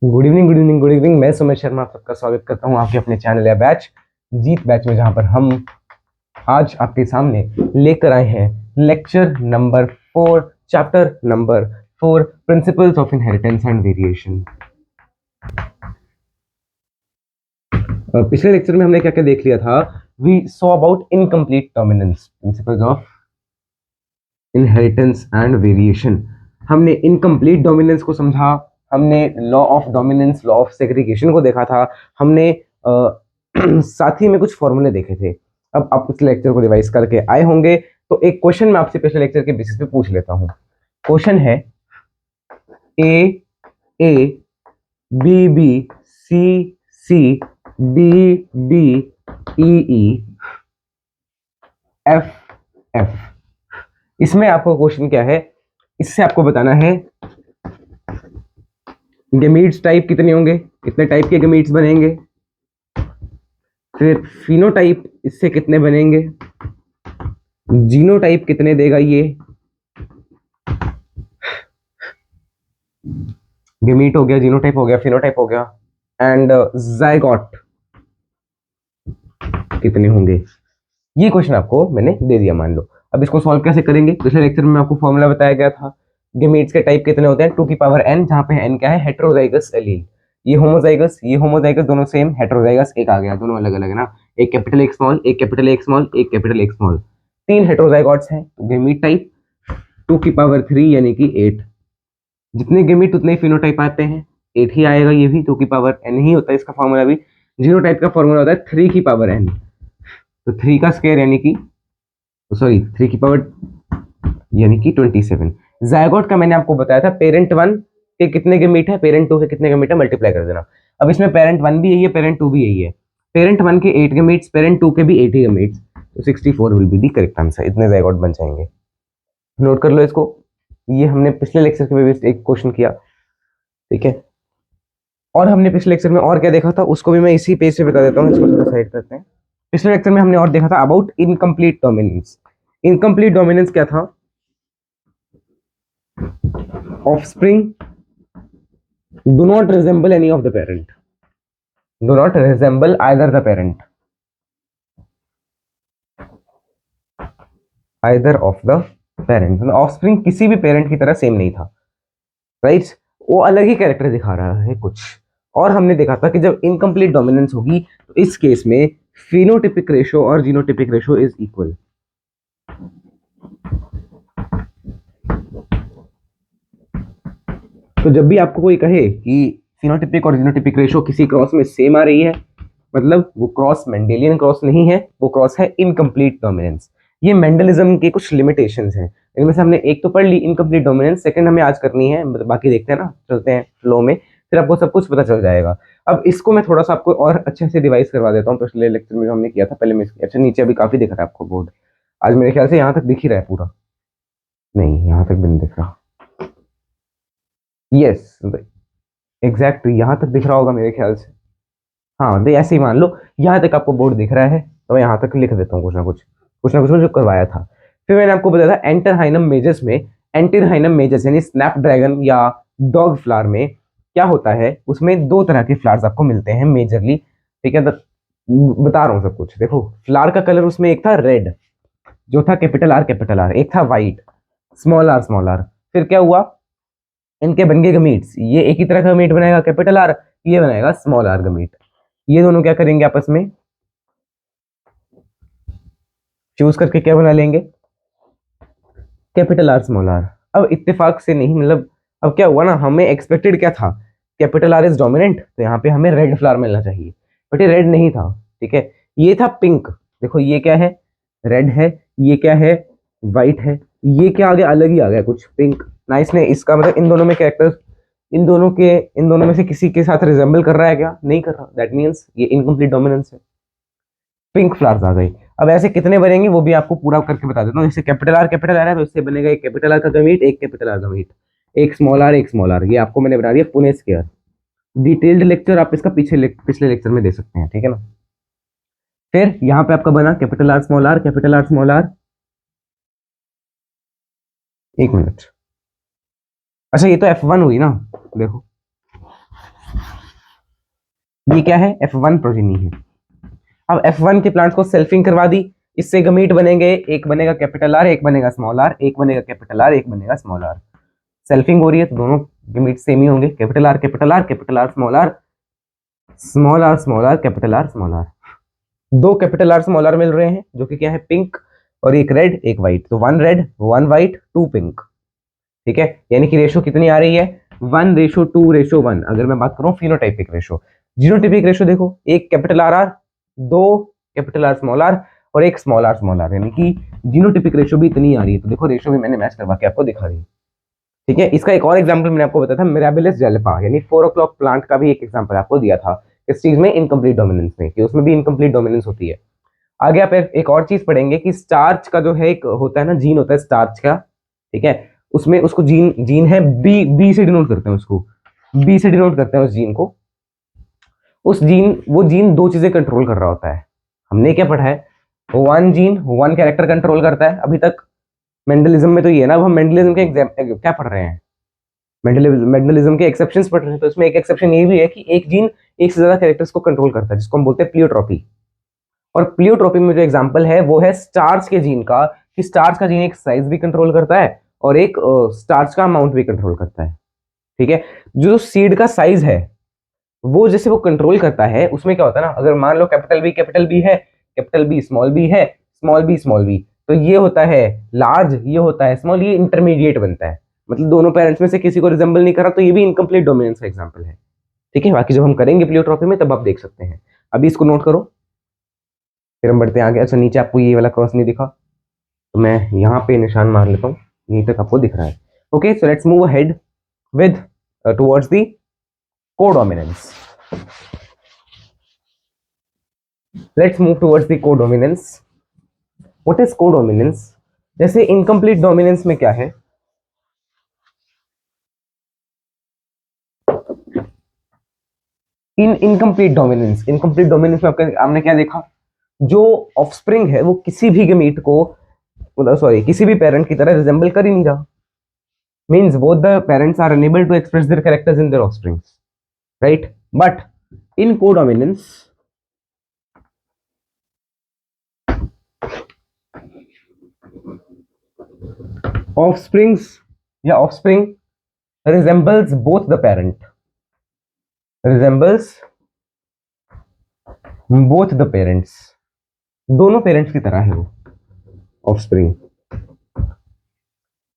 Good evening good evening good evening. मैं सुमेश शर्मा आप सबका स्वागत करता हूं आपके अपने चैनल या बैच जीत बैच में, जहां पर हम आज आपके सामने लेकर आए हैं lecture number 4, chapter number 4, principles of inheritance and variation. पिछले लेक्चर में हमने क्या क्या देख लिया था? We saw about incomplete dominance, principles of inheritance and variation. हमने इनकम्प्लीट डोमिनेंस को समझा, हमने law of dominance, law of segregation को देखा था, हमने साथ ही में कुछ फॉर्मूले देखे थे। अब आप इस लेक्चर को रिवाइज करके आए होंगे, तो एक क्वेश्चन मैं आपसे पिछले लेक्चर के बेसिस पे पूछ लेता हूं। क्वेश्चन है A A B B C C D D E E F F. इसमें आपको क्वेश्चन क्या है, इससे आपको बताना है गैमीट्स टाइप कितने होंगे, कितने टाइप के गैमीट्स बनेंगे, फिर फिनोटाइप इससे कितने बनेंगे, जीनोटाइप कितने देगा ये, गैमीट हो गया, जीनोटाइप हो गया, फिनोटाइप हो गया, एंड जायगोट कितने होंगे। ये क्वेश्चन आपको मैंने दे दिया, मान लो। अब इसको सॉल्व कैसे करेंगे? पिछले लेक्चर में आपको फॉर्मूला बताया गया था, गैमीट्स के टाइप कितने होते हैं, 2 की पावर n, जहां पे n क्या है, हेटेरोजाइगस एलील। ये होमोजाइगस दोनों सेम, हेटेरोजाइगस एक आ गया, दोनों अलग अलग है ना, एक कैपिटल एक स्मॉल, एक कैपिटल एक स्मॉल, एक कैपिटल एक स्मॉल, 3 हेटेरोजाइगोट्स हैं। गैमीट टाइप 2 की पावर 3 यानी कि 8। जितने गैमीट उतने ही फिनोटाइप आते हैं, 8 ही आएगा, ये भी 2 की पावर n ही होता है इसका फॉर्मूला भी। जीनोटाइप का फॉर्मूला होता है 3 की पावर n, तो 3 का स्क्वायर यानी कि 3 की पावर यानी कि 27। जायगोट का मैंने आपको बताया था, पेरेंट 1 के कितने गैमीट है, पेरेंट 2 के कितने गैमीट है, मल्टीप्लाई कर देना। अब इसमें पेरेंट 1 भी यही है, पेरेंट 2 भी यही है। पेरेंट 1 के 8 गैमीट्स, पेरेंट 2 के भी 8 ही गैमीट्स, तो 64 will be the correct answer. इतने जायगोट बन जाएंगे, नोट कर लो इसको। ये हमने पिछले लेक्चर के बेस एक क्वेश्चन किया, ठीक है। और हमने पिछले लेक्चर में और क्या देखा था, उसको भी मैं इसी पेज पे बता देता हूँ, इसको थोड़ा साइड करते हैं। पिछले लेक्चर में हमने और देखा था about incomplete dominance. Incomplete dominance क्या था? Offspring do not resemble any of the parent, do not resemble either the parent, either of the parent। मतलब ऑफस्प्रिंग किसी भी पेरेंट की तरह सेम नहीं था, राइट? वो अलग ही कैरेक्टर दिखा रहा है कुछ। और हमने देखा था कि जब इनकम्प्लीट डोमिनेंस होगी तो इस केस में फिनोटिपिक रेशो और जीनोटिपिक रेशो इज इक्वल। तो जब भी आपको कोई कहे कि फिनोटिपिक और जीनोटिपिक रेशो किसी क्रॉस में सेम आ रही है, मतलब वो क्रॉस मेंडेलियन क्रॉस नहीं है, वो क्रॉस है इनकम्प्लीट डोमिनेंस। ये मेंडलिज्म के कुछ लिमिटेशंस हैं, इनमें से हमने एक तो पढ़ ली इनकम्प्लीट डोमिनेंस, सेकंड हमें आज करनी है, बाकी देखते हैं ना, चलते हैं फ्लो में, फिर आपको सब कुछ पता चल जाएगा। अब इसको मैं थोड़ा सा आपको और अच्छे से रिवाइज करवा देता हूँ। पिछले लेक्चर में जो हमने किया था, पहले मैं अच्छा नीचे अभी काफी दिख रहा है आपको बोर्ड, आज मेरे ख्याल से यहाँ तक दिख ही रहा है पूरा, नहीं यहाँ तक भी नहीं दिख रहा, यस एग्जैक्टली यहाँ तक दिख रहा होगा मेरे ख्याल से। हाँ तो ऐसे ही मान लो यहाँ तक आपको बोर्ड दिख रहा है, तो मैं यहाँ तक लिख देता हूँ कुछ ना कुछ जो करवाया था। फिर मैंने आपको बताया था एंटर हाइनम मेजर्स में, एंटर हाइनम मेजर्स यानी स्नैपड्रैगन या डॉग फ्लावर में क्या होता है, उसमें 2 तरह के फ्लावर्स आपको मिलते हैं मेजरली, ठीक है। बता रहा हूँ सब कुछ, देखो फ्लावर का कलर उसमें एक था रेड, जो था कैपिटल आर, एक था व्हाइट स्मॉल आर। फिर क्या हुआ, इनके बन गए गमीट्स, ये एक ही तरह का गमीट बनाएगा कैपिटल आर, ये बनाएगा स्मॉल आर गमीट। ये दोनों क्या करेंगे, आपस में चूज करके क्या बना लेंगे, कैपिटल आर स्मॉल आर। अब इत्तेफाक से नहीं, मतलब अब क्या हुआ ना, हमें एक्सपेक्टेड क्या था, कैपिटल आर इज डोमिनेंट, तो यहाँ पे हमें रेड फ्लावर मिलना चाहिए, बट ये रेड नहीं था, ठीक है। ये था पिंक, देखो ये क्या है, रेड है, ये क्या है, व्हाइट है, ये क्या आ गया, अलग ही आ गया कुछ, पिंक। नाइस ने इसका मतलब इन दोनों में कैरेक्टर्स, इन दोनों में से किसी के साथ रिजेंबल कर रहा है क्या, नहीं कर रहा, दैट मीन्स ये इनकम्प्लीट डोमिनेंस है, पिंक फ्लावर्स आ गई। अब ऐसे कितने बनेंगे वो भी आपको पूरा करके बता देता हूँ। जैसे कैपिटल आर है, तो इससे बनेगा एक कैपिटल आर का गमीट, एक कैपिटल आर गमीट, एक स्मॉल आर, ये आपको मैंने बता दिया पुणे स्क्वायर। डिटेल्ड लेक्चर आप इसका पिछले लेक्चर में दे सकते हैं, ठीक है ना। फिर यहाँ पे आपका बना capital R small R, capital R small R, एक मिनट, अच्छा ये तो F1 हुई ना, देखो ये क्या है, F1 प्रोजेनी है। अब F1 के प्लांट्स को सेल्फिंग करवा दी, इससे गमीट बनेंगे, एक बनेगा कैपिटल आर, एक बनेगा स्मॉल आर, एक बनेगा कैपिटल आर, एक बनेगा स्मॉल आर। सेल्फिंग हो रही है तो दोनों गमीट सेम ही होंगे, capital R capital R, capital R small R, small R small R, capital R small R. दो कैपिटल आर स्मॉल आर मिल रहे हैं जो कि क्या है, पिंक, और एक रेड एक व्हाइट, तो 1 रेड 1 व्हाइट 2 पिंक। ठीक है, यानी कि रेशो कितनी आ रही है, 1:2:1। अगर मैं बात करूं फिनोटाइपिक रेशो, जीनोटाइपिक रेशो देखो, एक कैपिटल आर आर, दो कैपिटल आर स्मॉल आर, और एक स्मॉल आर, यानी कि जीनोटाइपिक रेशो भी इतनी आ रही है। तो देखो रेशो भी मैंने मैच करवा के आपको दिखा दी। ठीक है, इसका एक और एग्जांपल मैंने आपको बताया था, मिराबिलिस जेल्पा, यानी 4 o'clock प्लांट का भी एक एग्जांपल आपको दिया था इस चीज में, इनकम्प्लीट डोमिनेंस में, कि उसमें भी इनकम्प्लीट डोमिनेंस होती है। आगे आप एक और चीज पढ़ेंगे कि स्टार्च का जो है एक होता है ना, जीन होता है स्टार्च का। ठीक है, उसमें उसको जीन जीन है बी, बी से डिनोट करते हैं उसको, बी से डिनोट करते हैं उस जीन को। उस जीन, वो जीन दो चीजें कंट्रोल कर रहा होता है। हमने क्या पढ़ा है, वन जीन 1 कैरेक्टर कंट्रोल करता है अभी तक मेंडलिज्म में, तो ये है ना। अब हम मेंडलिज्म के क्या पढ़ रहे हैं, मेंडलिज्म के एक्सेप्शंस पढ़ रहे हैं। तो इसमें एक एक्सेप्शन ये भी है कि एक जीन एक से ज्यादा कैरेक्टर्स को कंट्रोल करता है, जिसको हम बोलते हैं प्लियोट्रॉपी। और प्लियोट्रॉपी में जो एग्जांपल है वो है स्टार्च के जीन का, कि स्टार्च का जीन एक साइज भी कंट्रोल करता है और एक स्टार्च का अमाउंट भी कंट्रोल करता है। ठीक है, जो सीड का साइज है वो जैसे वो कंट्रोल करता है, उसमें क्या होता है ना, अगर मान लो कैपिटल बी है, कैपिटल बी स्मॉल बी है, स्मॉल बी, तो ये होता है लार्ज, ये होता है स्मॉल, ये इंटरमीडिएट बनता है। मतलब दोनों पेरेंट्स में से किसी को रिजेंबल नहीं कर रहा, तो ये भी इनकम्प्लीट डोमिनेंस का एग्जांपल है। ठीक है, बाकी जब हम करेंगे प्लियोट्रॉपी में तब आप देख सकते हैं, अभी इसको नोट करो, फिर हम बढ़ते हैं आगे। अच्छा, नीचे आपको ये वाला क्रॉस नहीं दिखा, तो मैं यहाँ पे निशान मार लेता हूँ, यहीं तक आपको दिख रहा है। Okay, so let's move ahead with towards the codominance. Let's move towards the codominance. What is codominance? जैसे इनकम्प्लीट डोमिनेंस में क्या है, इनकम्प्लीट डोमिनेंस में आपने क्या देखा, जो ऑफस्प्रिंग है वो किसी भी गमीट को, मतलब सॉरी, किसी भी पेरेंट की तरह रिजेंबल कर ही नहीं रहा। Means both the parents are unable to express their characters in their offsprings, right? But in codominance, offsprings या offspring resembles both the parent, resembles both the parents, दोनों पेरेंट्स की तरह है वो ऑफस्प्रिंग।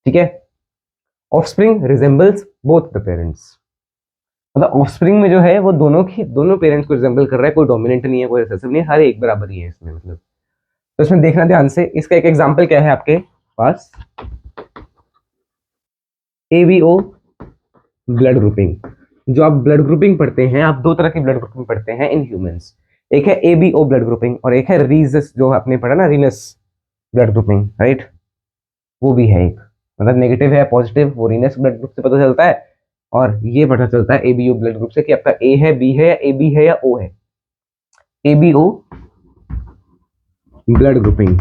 ठीक है, offspring resembles both the parents, मतलब offspring में जो है वो दोनों पेरेंट्स को रिजेंबल कर रहा है, कोई डोमिनेंट नहीं है, कोई रिसेसिव नहीं है, हर एक बराबर ही है इसमें। मतलब तो इसमें देखना ध्यान से, इसका एक एग्जांपल क्या है आपके पास, एबीओ ब्लड ग्रुपिंग। जो आप ब्लड ग्रुपिंग पढ़ते हैं, आप दो तरह की ब्लड ग्रुपिंग पढ़ते हैं इन ह्यूमंस, एक है एबीओ ब्लड ग्रुपिंग और एक है रीजस, जो आपने पढ़ा ना, रीनस ब्लड ग्रुपिंग, राइट? वो भी है एक, मतलब नेगेटिव है पॉजिटिव, वो रीनस ब्लड ग्रुप से पता चलता है, और ये पता चलता है एबीओ ब्लड ग्रुप से कि आपका ए है, बी है, या ए बी है या ओ है। एबीओ ब्लड ग्रुपिंग,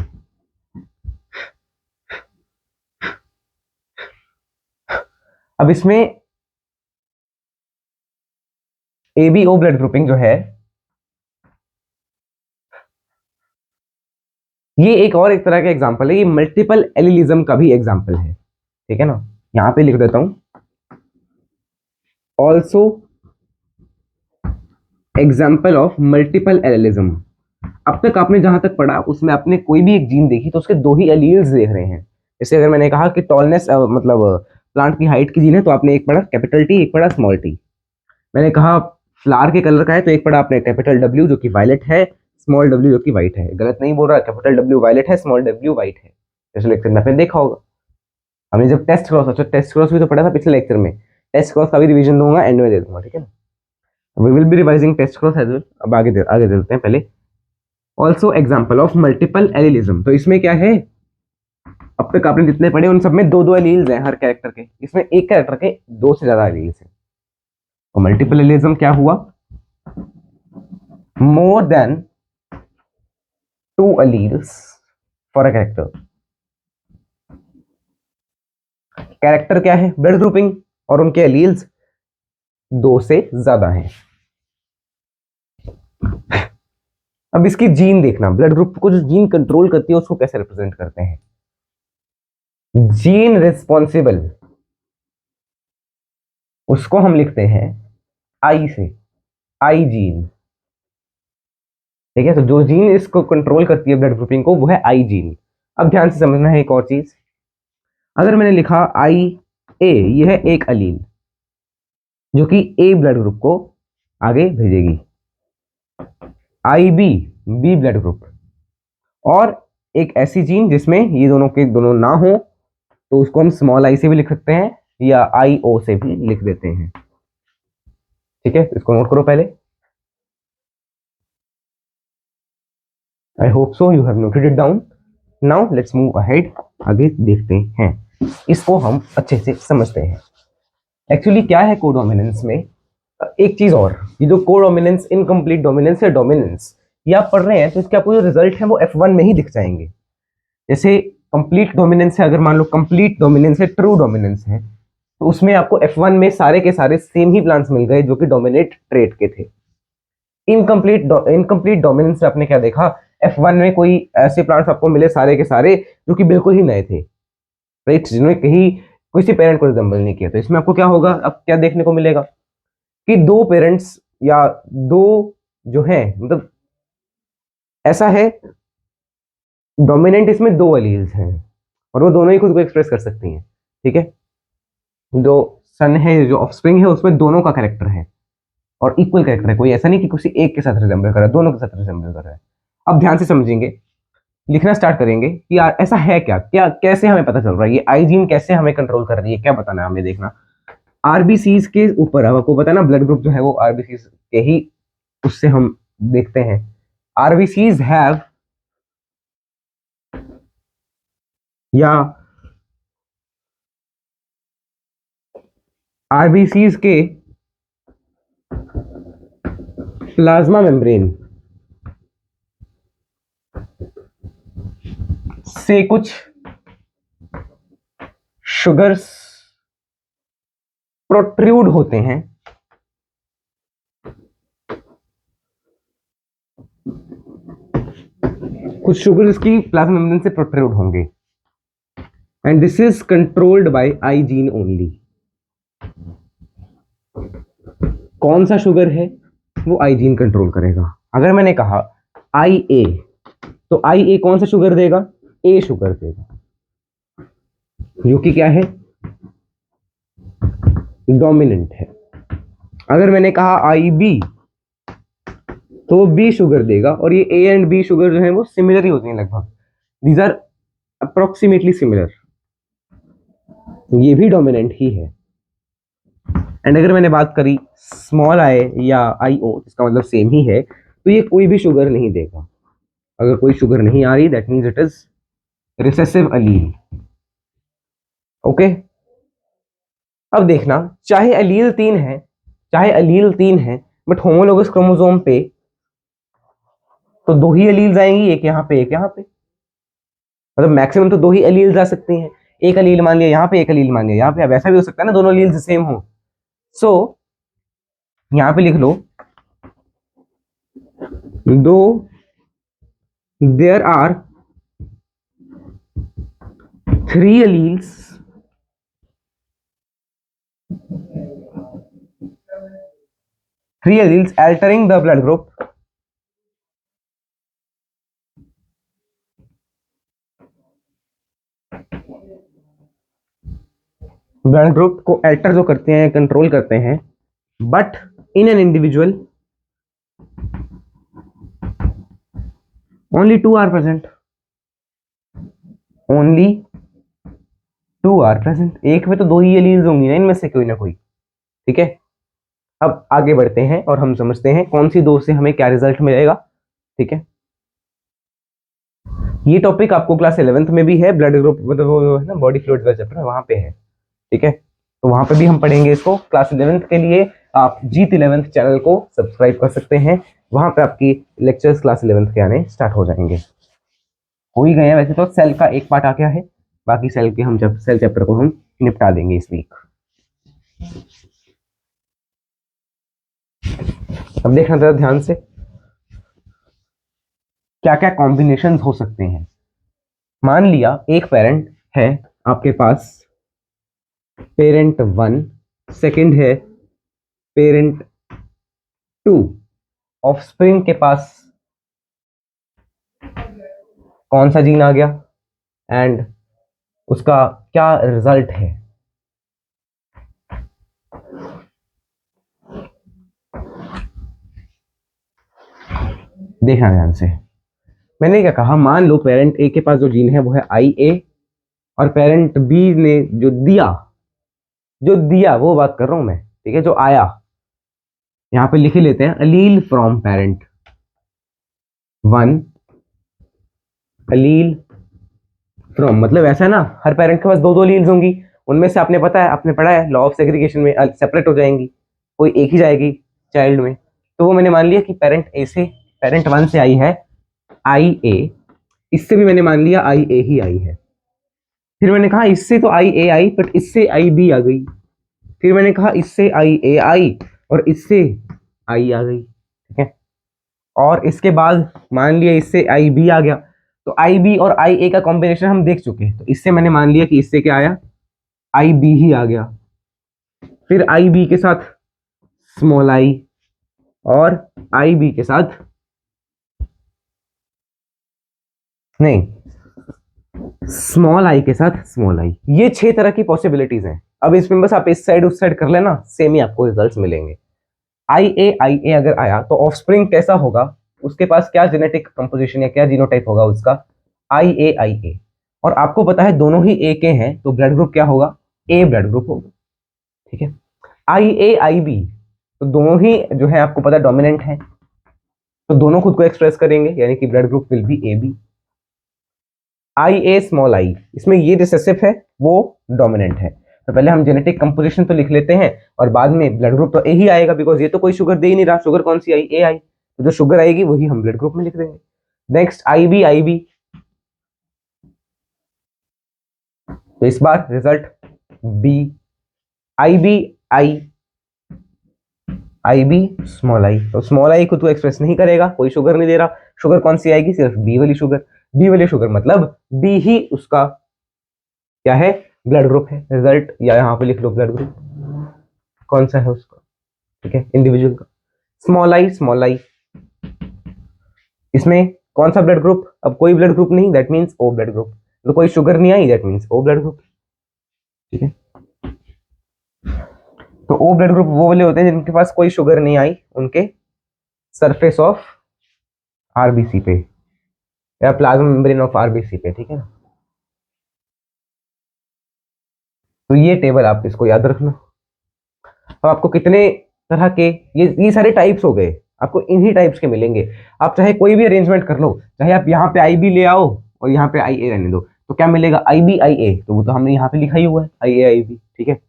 अब इसमें एबीओ ब्लड ग्रुपिंग जो है, ये एक तरह का एग्जांपल है, ये मल्टीपल एलिलिज्म का भी एग्जांपल है। ठीक है ना, यहां पे लिख देता हूं, also example of multiple allelism. अब तक आपने जहां तक पढ़ा उसमें आपने कोई भी एक जीन देखी तो उसके दो ही एलील्स देख रहे हैं। जैसे अगर मैंने कहा कि टॉलनेस मतलब प्लांट की हाइट की जीन है, तो आपने एक पढ़ा कैपिटल टी, एक पढ़ा स्मॉल टी। मैंने कहा फ्लावर के कलर का है, तो एक पढ़ा आपने कैपिटल डब्ल्यू जो कि वायलेट है, स्मॉल डब्ल्यू जो कि व्हाइट है। गलत नहीं बोल रहा, कैपिटल डब्ल्यू वायलेट है, स्मॉल डब्ल्यू व्हाइट है। पिछले लेक्चर में आपने देखा होगा, हमने जब टेस्ट क्रॉस, अच्छा टेस्ट क्रॉस भी तो पढ़ा था पिछले लेक्चर में, टेस्ट क्रॉस का भी रिवीजन दूंगा, एंड में दे दूंगा। ठीक है ना, we will be revising test cross as well. अब आगे चलते हैं, पहले also example of multiple allelism. तो इसमें क्या है, अब तक आपने जितने पढ़े उन सब में दो दो एलील्स हैं हर कैरेक्टर के, इसमें एक कैरेक्टर के दो से ज्यादा एलील्स हैं। तो मल्टीपल एलिलिज्म क्या हुआ, more than two alleles for a character. Character क्या है, ब्लड ग्रुपिंग, और उनके एलील्स दो से ज्यादा हैं। अब इसकी जीन देखना, ब्लड ग्रुप को जो जीन कंट्रोल करती है उसको कैसे रिप्रेजेंट करते हैं। जीन रिस्पॉन्सिबल, उसको हम लिखते हैं आई से, आई जीन। ठीक है, तो जो जीन इसको कंट्रोल करती है ब्लड ग्रुपिंग को वो है आई जीन। अब ध्यान से समझना है एक और चीज, अगर मैंने लिखा आई ए, यह है एक अलील जो कि ए ब्लड ग्रुप को आगे भेजेगी, आई बी, बी ब्लड ग्रुप, और एक ऐसी जीन जिसमें ये दोनों के दोनों ना हो तो उसको हम स्मॉल आई से भी लिख सकते हैं या आई ओ से भी लिख देते हैं। ठीक है, इसको नोट करो पहले। I hope so you have noted it down. Now let's move ahead, आगे देखते हैं, इसको हम अच्छे से समझते हैं। एक्चुअली क्या है कोडोमिनेंस में, एक चीज और, ये जो कोडोमिनेंस, इनकम्प्लीट डोमिनेंस या डोमिनेंस ये आप पढ़ रहे हैं तो इसके आपको जो रिजल्ट है वो F1 में ही दिख जाएंगे। जैसे कंप्लीट डोमिनेंस है, अगर मान लो कंप्लीट डोमिनेंस है, ट्रू डोमिनेंस है, तो उसमें आपको F1 में सारे के सारे सेम ही प्लांट्स मिल गए जो कि डोमिनेट ट्रेट के थे। इनकम्प्लीट डोमिनेंस से आपने क्या देखा, F1 में कोई ऐसे प्लांट्स आपको मिले सारे के सारे जो कि बिल्कुल ही नए थे, राइट, जिन्होंने कहीं किसी पेरेंट को रिजेंबल नहीं किया। तो इसमें आपको क्या होगा, अब क्या देखने को मिलेगा कि दो पेरेंट्स या दो जो है, मतलब ऐसा है डोमिनेंट, इसमें दो एलील्स हैं और वो दोनों ही खुद को एक्सप्रेस कर सकती हैं। ठीक है, जो सन है, जो ऑफस्प्रिंग है, उसमें दोनों का कैरेक्टर है और इक्वल कैरेक्टर है, कोई ऐसा नहीं कि किसी एक के साथ रिजेंबल कर रहा है, दोनों के साथ रिजेंबल कर रहा है। अब ध्यान से समझेंगे, लिखना स्टार्ट करेंगे कि यार ऐसा है क्या, क्या कैसे हमें पता चल रहा है, ये आई जीन कैसे हमें कंट्रोल कर रही है, क्या बताना है हमें, देखना। आरबीसीज के ऊपर, अब आपको पता है ना ब्लड ग्रुप जो है वो आरबीसीज के ही, उससे हम देखते हैं। आरबीसीज हैव, या आरबीसीज के प्लाज्मा मेम्ब्रेन से कुछ शुगर्स प्रोट्रूड होते हैं, कुछ शुगर्स की प्लाज्मा मेम्ब्रेन से प्रोट्रूड होंगे, and this is controlled bye I gene only. कौन सा शुगर है वो आई जीन कंट्रोल करेगा। अगर मैंने कहा आई ए, तो आई ए कौन सा शुगर देगा, ए शुगर देगा, जो कि क्या है, डोमिनेंट है। अगर मैंने कहा आई बी, तो वो बी शुगर देगा, और ये ए एंड बी शुगर जो है वो सिमिलर ही होती हैं लगभग, दीज आर अप्रोक्सीमेटली सिमिलर, ये भी डोमिनेंट ही है। एंड अगर मैंने बात करी स्मॉल आई या आई ओ, इसका मतलब सेम ही है, तो ये कोई भी शुगर नहीं देगा। अगर कोई शुगर नहीं आ रही that means it is recessive Aleel. Okay, अब देखना, चाहे अलील तीन है, चाहे अलील तीन है, बट होमोलोगस क्रोमोसोम पे तो दो ही अलील्स आएंगी, एक यहाँ पे एक यहाँ पे, मतलब मैक्सिमम तो दो ही अलील्स आ सकती हैं। एक अलील मान लिया यहाँ पे, एक अलील मान लिया यहाँ पे। अब ऐसा भी हो सकता है ना दोनों अलील्स सेम हो। सो यहाँ पे लिख लो, दो there are three alleles altering the blood group, blood group को अल्टर जो करते हैं, कंट्रोल करते हैं, but in an individual only two are present, only two are present. एक में तो दो ही एलील्स होंगी ना, इनमें से कोई ना कोई। ठीक है, अब आगे बढ़ते हैं और हम समझते हैं कौन सी दो से हमें क्या रिजल्ट मिलेगा। ठीक है, ये टॉपिक आपको क्लास 11th में भी है, ब्लड ग्रुप मतलब वो है ना बॉडी फ्लूइड्स वाला चैप्टर, वहां पे है। ठीक है, तो वहां पे भी हम पढ़ेंगे इसको। क्लास 11th के लिए आप जीत 11th चैनल को सब्सक्राइब कर सकते हैं, वहां पे आपकी लेक्चर्स क्लास 11th के आने स्टार्ट हो जाएंगे। हो ही गए हैं वैसे तो, सेल का एक पार्ट आ गया है, बाकी सेल के हम जब सेल चैप्टर को हम निपटा देंगे इस वीक। अब देखना जरा ध्यान से, क्या क्या कॉम्बिनेशन हो सकते हैं। मान लिया एक पेरेंट है आपके पास, पेरेंट 1, सेकंड है पेरेंट 2, ऑफस्प्रिंग के पास कौन सा जीन आ गया एंड उसका क्या रिजल्ट है। देखना ध्यान से, मैंने क्या कहा, मान लो पेरेंट ए के पास जो जीन है वो है आई ए, और पेरेंट बी ने जो दिया वो बात कर रहा हूं मैं, ठीक है, जो आया, यहां पे लिख लेते हैं अलील फ्रॉम पेरेंट 1, अलील फ्रॉम, मतलब ऐसा है ना, हर पेरेंट के पास दो दो अलील्स होंगी, उनमें से आपने पता है, आपने पढ़ा है लॉ ऑफ सेग्रीगेशन में, सेपरेट हो जाएंगी, कोई एक ही जाएगी चाइल्ड में। तो वो मैंने मान लिया कि पेरेंट ए से, पेरेंट 1 से आई है आई ए, इससे भी मैंने मान लिया आई ए ही आई है। फिर मैंने कहा इससे तो आई ए आई, बट इससे आई बी आ गई। फिर मैंने कहा इससे आई ए आई और इससे आई आ गई, ठीक है। और इसके बाद मान लिया इससे आई बी आ गया, तो आई बी और आई ए का कॉम्बिनेशन हम देख चुके हैं, तो इससे मैंने मान लिया कि इससे क्या आया, आई बी ही आ गया। फिर आई बी के साथ स्मॉल आई, और आई बी के साथ नहीं, स्मॉल आई के साथ स्मॉल आई। ये 6 तरह की पॉसिबिलिटीज हैं। अब इसमें बस आप इस साइड उस साइड कर लेना, सेम ही आपको रिजल्ट्स मिलेंगे। आई ए अगर आया तो ऑफस्प्रिंग कैसा होगा, उसके पास क्या जेनेटिक कंपोजिशन या क्या जीनोटाइप होगा उसका, आई ए। और आपको पता है दोनों ही ए के हैं, तो ब्लड ग्रुप क्या होगा, ए ब्लड ग्रुप होगा, ठीक है। आई बी, तो दोनों ही जो है आपको पता डोमिनेंट है, तो दोनों खुद को एक्सप्रेस करेंगे, यानी कि blood group will be A B. I A small I, इसमें ये रिसेसिव है, वो डोमिनेंट है। तो पहले हम जेनेटिक कंपोजिशन तो लिख लेते हैं, और बाद में ब्लड ग्रुप तो ए ही आएगा, बिकॉज ये तो कोई शुगर दे ही नहीं रहा, शुगर कौन सी आई, ए आई, तो जो शुगर आएगी वही हम ब्लड ग्रुप में लिख देंगे। नेक्स्ट आई बी, तो इस बार result B, I B I B small I, तो स्मॉल आई को तो एक्सप्रेस नहीं करेगा, कोई शुगर नहीं दे रहा, शुगर कौन सी आएगी, सिर्फ बी वाली शुगर, बी वाली शुगर मतलब बी ही उसका क्या है, ब्लड ग्रुप है। रिजल्ट या यहाँ पे लिख लो ब्लड ग्रुप कौन सा है उसका, ठीक है, इंडिविजुअल का। स्मॉल आई, इसमें कौन सा ब्लड ग्रुप, अब कोई ब्लड ग्रुप नहीं, that means O blood group, तो कोई शुगर नहीं आई, that means O blood group, ठीक है। तो ओ ब्लड ग्रुप वो वाले होते हैं जिनके पास कोई शुगर नहीं आई उनके सरफेस ऑफ आरबीसी पे, या प्लाज्मा मेम्ब्रेन ऑफ आरबीसी पे, ठीक है ना। तो ये टेबल आप इसको याद रखना। तो आपको कितने तरह के ये सारे टाइप्स हो गए, आपको इन्हीं टाइप्स के मिलेंगे। आप चाहे कोई भी अरेंजमेंट कर लो, चाहे आप यहाँ पे आई बी ले आओ और यहाँ पे आई ए रहने दो, तो क्या मिलेगा, आई बी आई ए, तो वो तो हमने यहाँ पे लिखा ही हुआ है आई ए आई बी, ठीक है।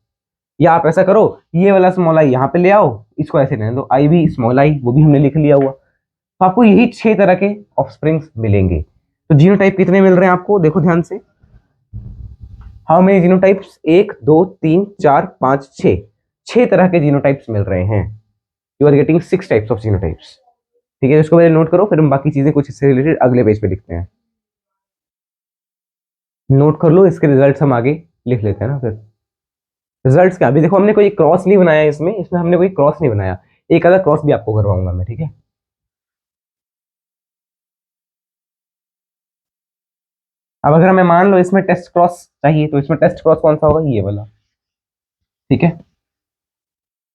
या आप ऐसा करो, ये वाला स्मॉल आई यहाँ पे ले आओ, इसको ऐसे रहने दो, आई बी स्मॉल आई, वो भी हमने लिख लिया हुआ। तो आपको यही 6 तरह के ऑफस्प्रिंग्स मिलेंगे। तो जीनोटाइप कितने मिल रहे हैं आपको, देखो ध्यान से, हाउ मेनी जीनोटाइप्स, 1 2 3 4 5 6, 6 तरह के जीनोटाइप्स मिल रहे हैं। You are getting 6 types of genotypes, ठीक है। इसको पहले नोट करो, फिर हम बाकी चीजें कुछ इससे रिलेटेड अगले पेज पे लिखते हैं। नोट कर लो, इसके रिजल्ट्स हम आगे लिख लेते हैं ना फिर। रिजल्ट्स क्या, अभी देखो हमने कोई क्रॉस नहीं बनाया इसमें हमने कोई क्रॉस नहीं बनाया, एक आधा क्रॉस भी आपको करवाऊंगा मैं, ठीक है। अब अगर हमें मान लो इसमें टेस्ट क्रॉस चाहिए, तो इसमें टेस्ट क्रॉस कौन सा होगा, ये वाला, ठीक है।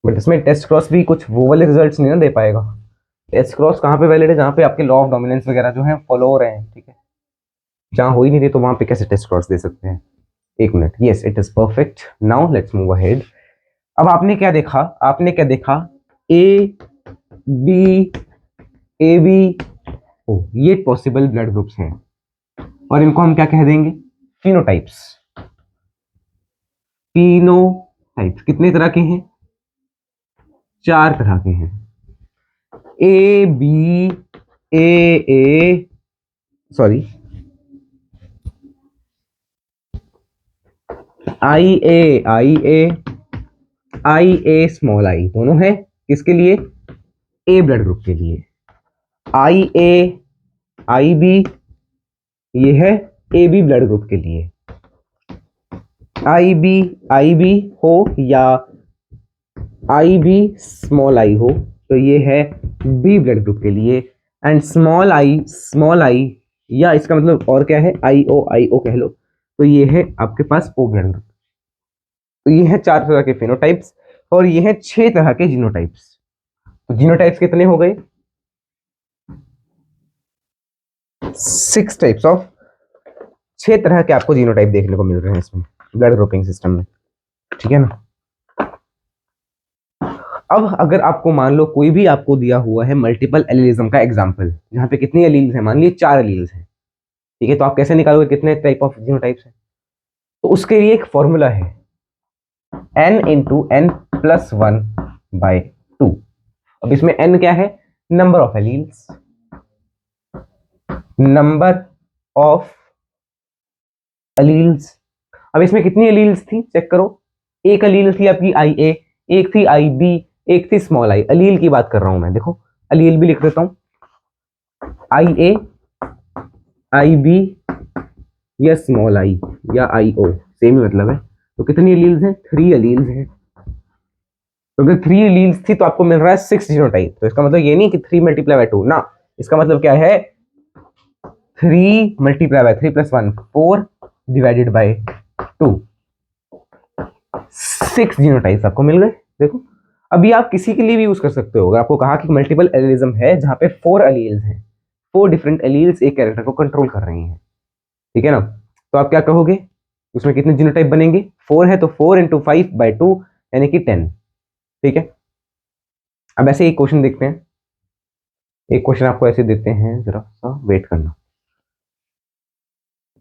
बट इसमें टेस्ट क्रॉस भी कुछ वो वाले रिजल्ट्स नहीं ना दे पाएगा। टेस्ट क्रॉस कहाँ पे वैलिड है, जहाँ पे आपके लॉ ऑफ डोमिनेंस वगैरह जो है फॉलो हो रहे हैं, ठीक है। जहाँ हो ही नहीं रही तो वहां पे कैसे टेस्ट क्रॉस दे सकते हैं। एक minute, yes it is perfect, now let's move ahead. अब आपने क्या देखा, ए बी ए बी, ओ ये पॉसिबल ब्लड ग्रुप्स हैं, और इनको हम क्या कह देंगे, फिनोटाइप्स। फिनोटाइप्स कितने तरह के हैं, 4 तरह के हैं, A B A sorry I A small I, दोनों है किसके लिए, ए ब्लड ग्रुप के लिए। आई आई बी, ये है ए बी ब्लड ग्रुप के लिए। आई बी हो या आई बी स्मॉल आई हो, तो ये है बी ब्लड ग्रुप के लिए। एंड स्मॉल आई या इसका मतलब और क्या है, आई ओ कह लो, तो ये है आपके पास ओ ब्लड ग्रुप। तो ये है 4 तरह के फिनोटाइप्स और ये है 6 तरह के जीनोटाइप्स। तो जीनोटाइप्स कितने हो गए, 6 टाइप्स ऑफ, 6 तरह के आपको जीनोटाइप देखने को मिल रहे हैं इसमें ब्लड ग्रुपिंग सिस्टम में, ठीक है ना। अब अगर आपको मान लो कोई भी आपको दिया हुआ है मल्टीपल एलीलिज्म का एग्जांपल, जहां पे कितनी एलील्स हैं, मान लीजिए 4 एलील्स हैं, ठीक है, तो आप कैसे निकालोगे कितने टाइप ऑफ जीनोटाइप्स हैं। तो उसके लिए एक फॉर्मूला है n इंटू एन प्लस 1/2। अब इसमें n क्या है, number of alleles, number of alleles. अब इसमें कितनी एलील्स थी चेक करो, एक एलील थी आपकी आई ए, एक थी आई बी, एक थी स्मॉल आई। अलील की बात कर रहा हूं मैं, देखो अलील भी लिख देता हूं, आई ए, आई बी या स्मॉल आई या आई ओ, सेम ही मतलब है। तो कितनी एलील्स हैं, 3 एलील्स हैं। तो अगर 3 एलील्स थी तो आपको मिल रहा है 6 जीनोटाइप। तो इसका मतलब ये नहीं कि 3 मल्टीप्लाई बाय 2 ना, इसका मतलब क्या है 3 multiply by 3 plus 1 4 divided by 2, 6 genotypes आपको मिल गए। देखो अभी आप किसी के लिए भी यूज कर सकते हो, अगर आपको कहा कि मल्टीपल एलीलिज्म है जहां पे 4 एलील्स हैं, 4 डिफरेंट एलील्स एक कैरेक्टर को कंट्रोल कर रही हैं, ठीक है ना, तो आप क्या कहोगे, उसमें कितने जीनोटाइप बनेंगे, 4 है तो 4 इंटू 5/2 यानी कि 10, ठीक है। अब ऐसे एक क्वेश्चन देखते हैं, एक क्वेश्चन आपको ऐसे देते हैं, जरा सा वेट करना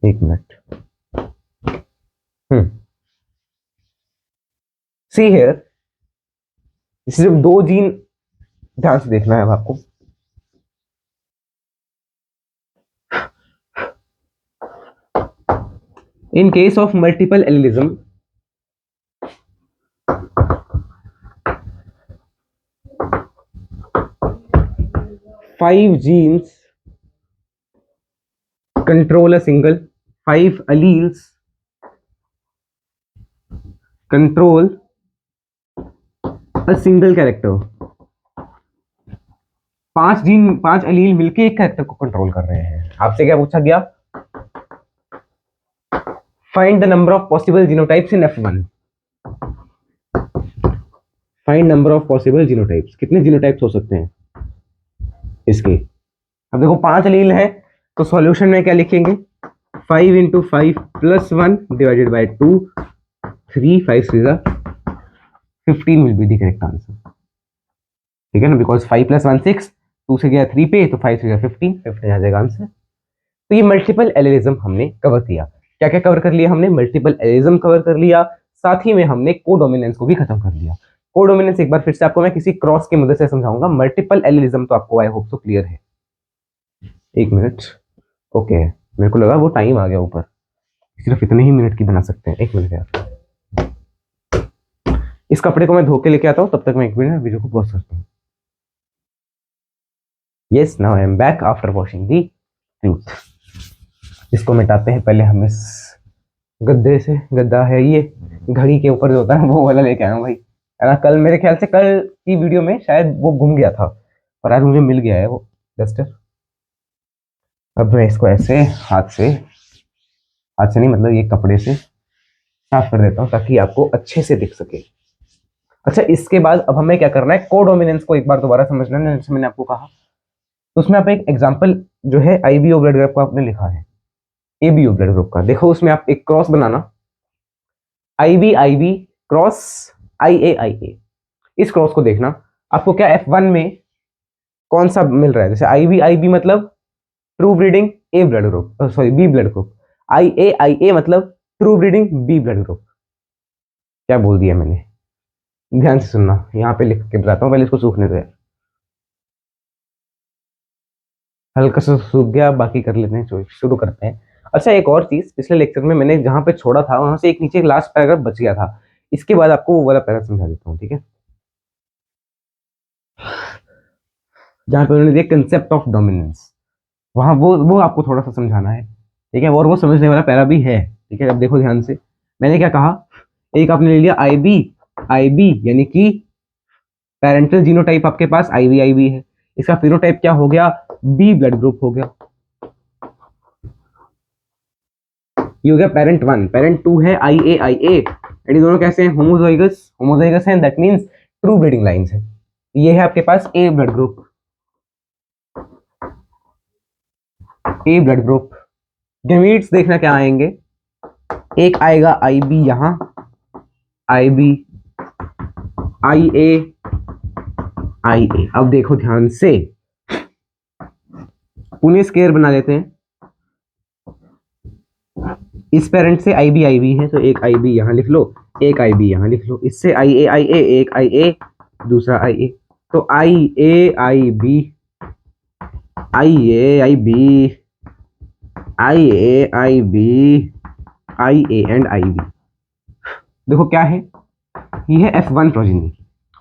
1 मिनट। सी हियर, सिर्फ 2 जीन ध्यान से देखना है अब आपको। In case of multiple allelism, 5 genes control a single, 5 alleles control a single character। 5 allele मिलके एक कैरेक्टर को कंट्रोल कर रहे हैं। आपसे क्या पूछा गया, find the number of possible genotypes in F1। Find number of possible genotypes, कितने जीनोटाइप्स हो सकते हैं इसके। अब देखो 5 एलील है तो सॉल्यूशन में क्या लिखेंगे, 5 into 5 plus 1 divided by 2, 3 5 3 15 will be the correct answer, ठीक है ना, बिकॉज 5 प्लस 1 6, 2 से गया 3 पे तो 5 से गया 15 आ जाएगा आंसर। तो ये मल्टीपल एलिज्म हमने कवर किया। क्या क्या कवर कर लिया हमने, मल्टीपल एलिज्म कवर कर लिया, साथ ही में हमने कोडोमिनेंस को भी खत्म कर लिया। कोडोमिनेंस एक बार फिर से आपको मैं किसी क्रॉस की मदद से समझाऊंगा, मल्टीपल एलिज्म तो आपको आई होप सो क्लियर है। 1 मिनट, ओके मेरे को लगा वो टाइम आ गया ऊपर, सिर्फ इतने ही मिनट की बना सकते हैं। 1 मिनट यार, इस कपड़े को मैं धो के लेके आता हूँ, तब तक मैं 1 मिनट वीडियो को पॉज करता हूँ। Yes now I am back after washing the cloth. इसको मिटाते हैं पहले हम इस गद्दे से, गद्दा है ये घड़ी के ऊपर जो होता है वो वाला लेके आया हूँ भाई, है ना। कल मेरे ख्याल से कल की वीडियो में शायद वो घूम गया था और आज मुझे मिल गया है वो डस्टर। अब मैं इसको ऐसे हाथ से नहीं मतलब ये कपड़े से साफ कर देता हूँ ताकि आपको अच्छे से दिख सके। अच्छा इसके बाद अब हमें क्या करना है, कोडोमिनेंस को एक बार दोबारा समझना है, जैसे मैंने आपको कहा। तो उसमें आप एक एग्जांपल जो है आईबीओ ब्लड ग्रुप का आपने लिखा है, एबीओ ब्लड ग्रुप का, देखो उसमें आप एक क्रॉस बनाना, आईबी आईबी क्रॉस आईए। इस क्रॉस को देखना आपको क्या F1 में कौन सा मिल रहा है, जैसे आईबी मतलब true breeding A blood group, sorry B blood group, I A मतलब true breeding B blood group. क्या बोल दिया मैंने, ध्यान से सुनना, यहाँ पे लिख के बताता हूँ, पहले इसको सूखने दो यार, हल्का सा सूख गया, बाकी कर लेते हैं, शुरू करते हैं। अच्छा एक और चीज, पिछले लेक्चर में मैंने जहां पे छोड़ा था वहां से एक नीचे लास्ट पैराग्राफ बच गया था, इसके बाद आपको वो वाला पैराग्राफ समझा देता हूँ, ठीक है। जहां पे उन्होंने दिया कंसेप्ट ऑफ डोमिनेंस, वहां वो आपको थोड़ा सा समझाना है, ठीक है, और वो समझने वाला पैरा भी है, ठीक है। अब देखो ध्यान से, मैंने क्या कहा, एक आपने ले लिया आईबी, आईबी यानी कि पेरेंटल जीनोटाइप आपके पास आईवी आईवी है, इसका फिनोटाइप क्या हो गया, बी ब्लड ग्रुप हो गया। ये हो गया पेरेंट वन। पेरेंट टू है आई ए आई ए, ये दोनों कैसे हैं, होमोजाइगस, होमोजाइगस हैं, that means true breeding lines है। ये है आपके पास ए ब्लड ग्रुप, ए ब्लड ग्रुप। गैमीट्स देखना क्या आएंगे, एक आएगा आई बी, यहां आई बी, आई ए, आई ए। अब देखो ध्यान से, उन्हें स्केयर बना लेते हैं। इस पेरेंट से आई बी है, तो एक आई बी यहां लिख लो, एक आई बी यहां लिख लो। इससे आई ए, एक आई ए, दूसरा आई ए, तो I A I B, I A I B, I A I B, I A and I B. देखो क्या है, ये है F1 प्रोजेनी,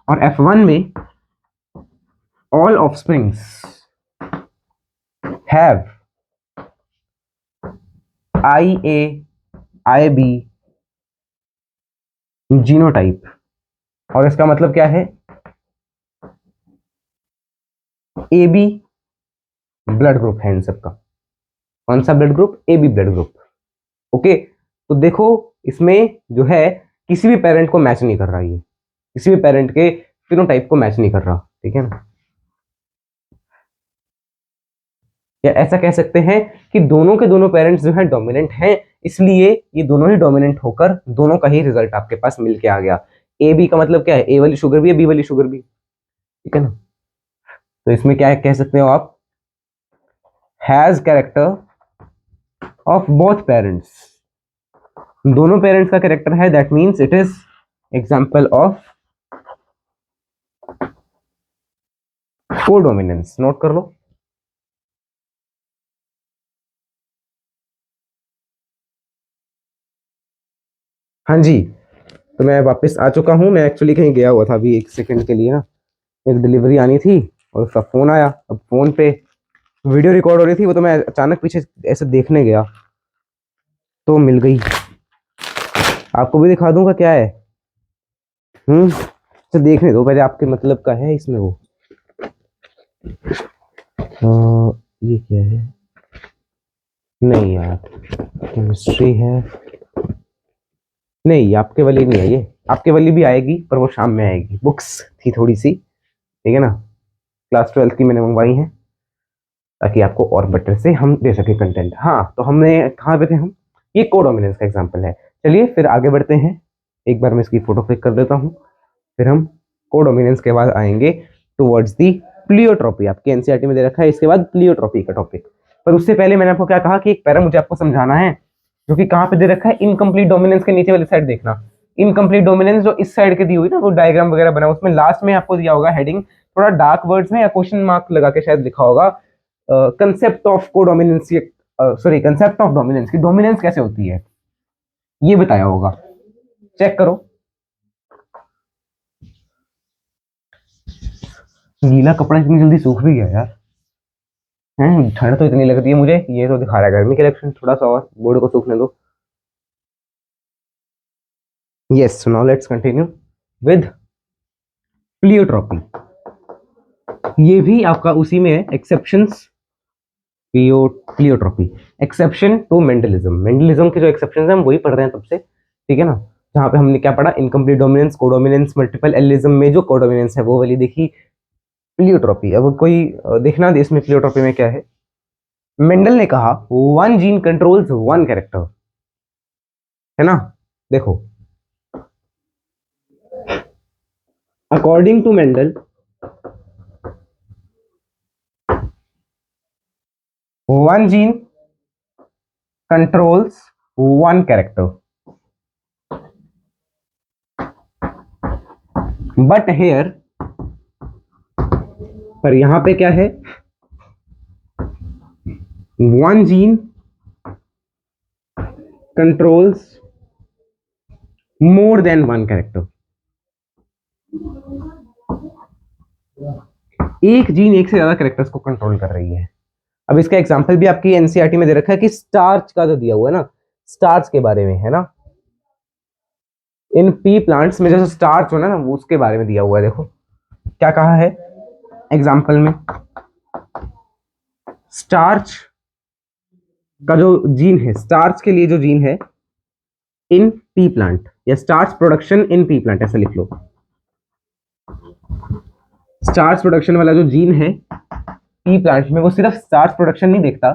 और F1 में all offsprings have I A I B genotype. और इसका मतलब क्या है, ए बी ब्लड ग्रुप है इन सबका। कौन सा blood group, A B blood group. Okay, तो देखो इसमें जो है किसी भी पेरेंट को मैच नहीं कर रहा, ये किसी भी पेरेंट के फिनोटाइप को मैच नहीं कर रहा, ठीक है ना। या ऐसा कह सकते हैं कि दोनों के दोनों पेरेंट्स जो है डोमिनेंट हैं, इसलिए ये दोनों ही डोमिनेंट होकर दोनों का ही रिजल्ट आपके पास मिल के आ गया। ए बी का मतलब क्या है, ए वाली शुगर भी है, बी वाली शुगर भी, ठीक है ना। तो इसमें क्या है, कह सकते हो आप, has character of both parents, दोनों पेरेंट्स का कैरेक्टर है, that means it is example of codominance. Note कर लो। हाँ जी, तो मैं वापस आ चुका हूँ। मैं एक्चुअली कहीं गया हुआ था अभी एक सेकंड के लिए ना, एक डिलीवरी आनी थी और उसका फोन आया। अब फोन पे वीडियो रिकॉर्ड हो रही थी, वो तो मैं अचानक पीछे ऐसे देखने गया तो मिल गई। आपको भी दिखा दूंगा क्या है, तो देखने दो पहले, आपके मतलब का है इसमें वो। ये क्या है, नहीं यार, केमिस्ट्री है, नहीं आपके वाली नहीं है ये, आपके वाली भी आएगी पर वो शाम में आएगी। बुक्स थी थोड़ी सी, ठीक है ना, क्लास 12 की मैंने मंगवाई है ताकि आपको और बेटर से हम दे सके कंटेंट। हाँ, तो हमने कहाँ पे थे हम, ये कोडोमिनेंस का एग्जांपल है। चलिए फिर आगे बढ़ते हैं, एक बार मैं इसकी फोटो क्लिक कर देता हूँ, फिर हम कोडोमिनेंस के बाद आएंगे टुवर्ड्स दी प्लियोट्रॉपी। आपके एनसीईआरटी में दे रखा है इसके बाद प्लियोट्रॉपी का टॉपिक। पर उससे पहले मैंने आपको क्या कहा कि एक पैरा मुझे आपको समझाना है, जो कि कहाँ पे दे रखा है, इनकम्प्लीट डोमिनेंस के नीचे वाली साइड देखना। इनकम्प्लीट डोमिनेंस जो इस साइड के दी हुई ना, वो डायग्राम वगैरह बना, उसमें लास्ट में आपको दिया होगा हेडिंग, थोड़ा डार्क वर्ड्स में या क्वेश्चन मार्क लगा के शायद लिखा होगा, concept of codominance, sorry concept of dominance, की डोमिनेंस कैसे होती है ये बताया होगा। चेक करो। गीला कपड़ा इतनी जल्दी सूख भी गया यार, ठंड तो इतनी लगती है मुझे, ये तो दिखा रहा है गर्मी कलेक्शन। थोड़ा सा और बोर्ड को सूखने दो। Yes, now let's continue with pleiotropy. ये भी आपका उसी में है, exceptions, pleiotropy, exception to Mendelism. Mendelism के जो एक्सेप्शंस हैं हम वही पढ़ रहे हैं तब से, ठीक है ना। जहाँ पे हमने क्या पढ़ा, incomplete dominance, codominance, multiple allelism में जो कोडोमिनेंस है वो वाली देखी। प्लियोट्रॉपी, अब कोई देखना इसमें प्लियोट्रॉपी में क्या है। मेंडल ने कहा one gene controls one character, है ना। देखो, according to Mendel one gene controls one character, but here, पर यहां पे क्या है, one gene controls more than one character। एक जीन एक से ज्यादा कैरेक्टर्स को कंट्रोल कर रही है। अब इसका एग्जांपल भी आपकी एनसीईआरटी में दे रखा है कि स्टार्च का जो दिया हुआ है ना, स्टार्च के बारे में है ना, इन पी प्लांट्स में जैसे स्टार्च होना ना, वो उसके बारे में दिया हुआ है। देखो क्या कहा है एग्जाम्पल में, स्टार्च का जो जीन है, स्टार्च के लिए जो जीन है इन पी प्लांट, या starch production in pea plant, ऐसा लिख लो। स्टार्च प्रोडक्शन वाला जो जीन है पी प्लांट में, वो सिर्फ स्टार्च प्रोडक्शन नहीं देखता,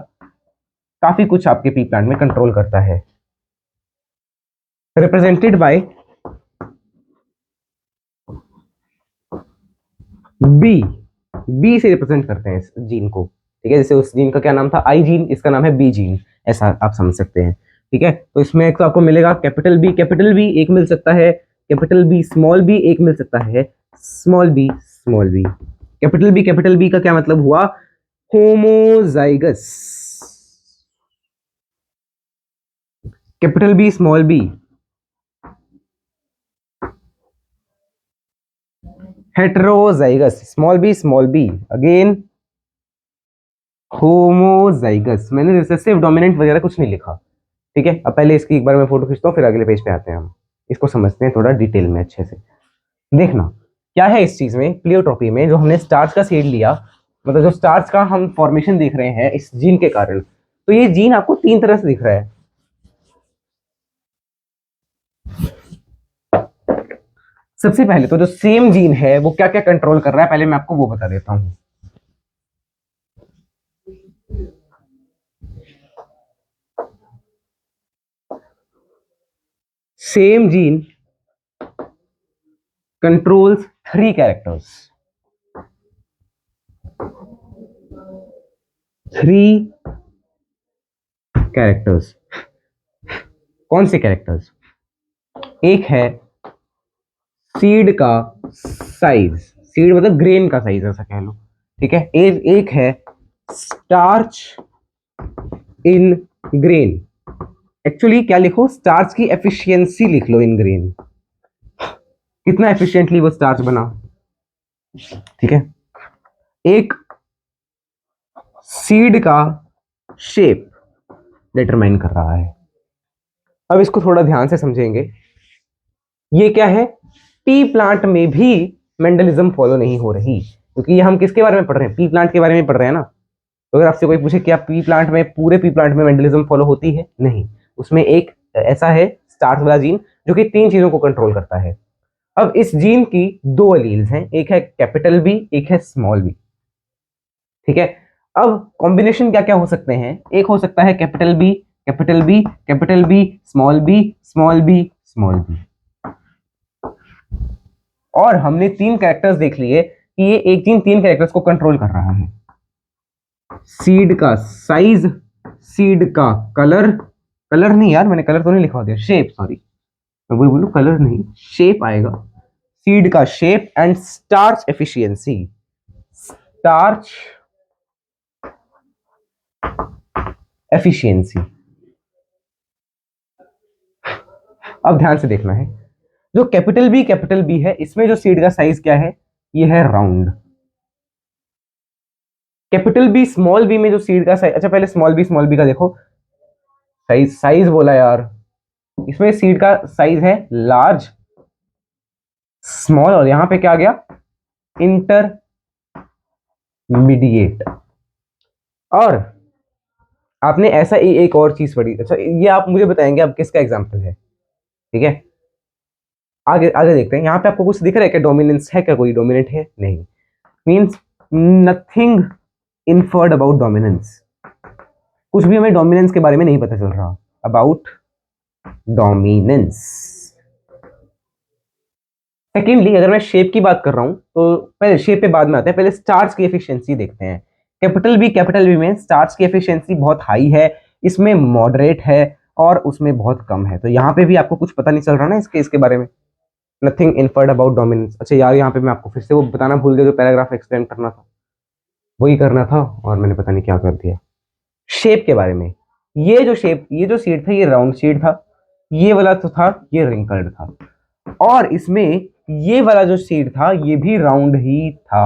काफी कुछ आपके पी प्लांट में कंट्रोल करता है। रिप्रेजेंटेड बाय बी, बी से रिप्रेजेंट करते हैं इस जीन को, ठीक है। जैसे उस जीन का क्या नाम था, आई जीन, इसका नाम है बी जीन, ऐसा आप समझ सकते हैं, ठीक है। तो इसमें एक तो आपको मिलेगा कैपिटल बी एक मिल सकता है, कैपिटल बी स्मॉल बी एक मिल सकता है, small B small B. Capital B का क्या मतलब हुआ, homozygous. Capital B small B, heterozygous, small B again homozygous. मैंने रिसेसिव डोमिनेंट वगैरह कुछ नहीं लिखा, ठीक है। अब पहले इसकी एक बार मैं फोटो खींचता हूँ, फिर अगले पेज पे आते हैं हम, इसको समझते हैं थोड़ा डिटेल में अच्छे से। देखना क्या है इस चीज में, प्लियोट्रोपी में जो हमने स्टार्च का सीड लिया, मतलब जो स्टार्च का हम फॉर्मेशन देख रहे हैं इस जीन के कारण, तो ये जीन आपको तीन तरह से दिख रहा है। सबसे पहले तो जो सेम जीन है वो क्या क्या कंट्रोल कर रहा है, पहले मैं आपको वो बता देता हूं। Same gene controls three characters, three characters. कौन से कैरेक्टर्स, एक है सीड का साइज, सीड मतलब ग्रेन का साइज ऐसा कह लो, ठीक है। एक है स्टार्च इन ग्रेन, एक्चुअली क्या लिखो, स्टार्च की एफिशिएंसी लिख लो इन ग्रेन, कितना एफिशिएंटली वो स्टार्च बना, ठीक है। एक सीड का शेप डिटरमाइन कर रहा है। अब इसको थोड़ा ध्यान से समझेंगे, ये क्या है, पी प्लांट में भी मेंडलिज्म फॉलो नहीं हो रही, क्योंकि ये हम किसके बारे में पढ़ रहे हैं, पी प्लांट के बारे में पढ़ रहे हैं ना। तो अगर आपसे कोई पूछे कि आप पी प्लांट में, पूरे पी प्लांट में मेंडलिज्म फॉलो होती है, नहीं, उसमें एक ऐसा है स्टार्च वाला जीन जो कि तीन चीजों को कंट्रोल करता है। अब इस जीन की दो एलील्स हैं, एक है कैपिटल बी, एक है स्मॉल बी, ठीक है। अब कॉम्बिनेशन क्या क्या हो सकते हैं, एक हो सकता है capital B capital B capital B small B small B small B. और हमने तीन कैरेक्टर्स देख लिए कि ये एक जीन तीन कैरेक्टर्स को कंट्रोल कर रहा है, सीड का साइज, सीड का कलर, कलर नहीं यार, मैंने कलर तो नहीं लिखवा दिया, शेप, सॉरी मैं वही बोलूं, कलर नहीं शेप आएगा, सीड का shape and starch efficiency, starch efficiency. अब ध्यान से देखना है, जो कैपिटल बी है, इसमें जो सीड का साइज क्या है, ये है round. Capital B small B में जो सीड का साइज, अच्छा पहले स्मॉल बी का देखो, साइज बोला यार, इसमें सीड का साइज है लार्ज स्मॉल, और यहां पे क्या आ गया, इंटरमीडिएट। और आपने ऐसा एक और चीज पढ़ी, अच्छा ये आप मुझे बताएंगे अब किसका एग्जांपल है, ठीक है। आगे आगे देखते हैं, यहाँ पे आपको कुछ दिख रहा है क्या, डोमिनेंस है क्या, कोई डोमिनेंट है, नहीं, means nothing inferred about dominance, कुछ भी हमें डोमिनेंस के बारे में नहीं पता चल रहा, अबाउट डोमिनेंस। सेकेंडली अगर मैं शेप की बात कर रहा हूं, तो पहले शेप पे बाद में आते हैं, पहले स्टार्च की एफिशिएंसी देखते हैं। कैपिटल बी में स्टार्च की एफिशिएंसी बहुत हाई है, इसमें मॉडरेट है और उसमें बहुत कम है। तो यहाँ पे भी आपको कुछ पता नहीं चल रहा ना इसके बारे में, नथिंग इन्फर्ड अबाउट डोमिनेंस। अच्छा यार यहाँ पे मैं आपको फिर से वो बताना भूल गया, जो पैराग्राफ एक्सप्लेन करना था वही करना था, और मैंने पता नहीं क्या कर दिया। शेप के बारे में, ये जो सीड था ये राउंड सीड था, ये वाला तो था ये रिंकल्ड था, और इसमें ये वाला जो सीड था ये भी राउंड ही था।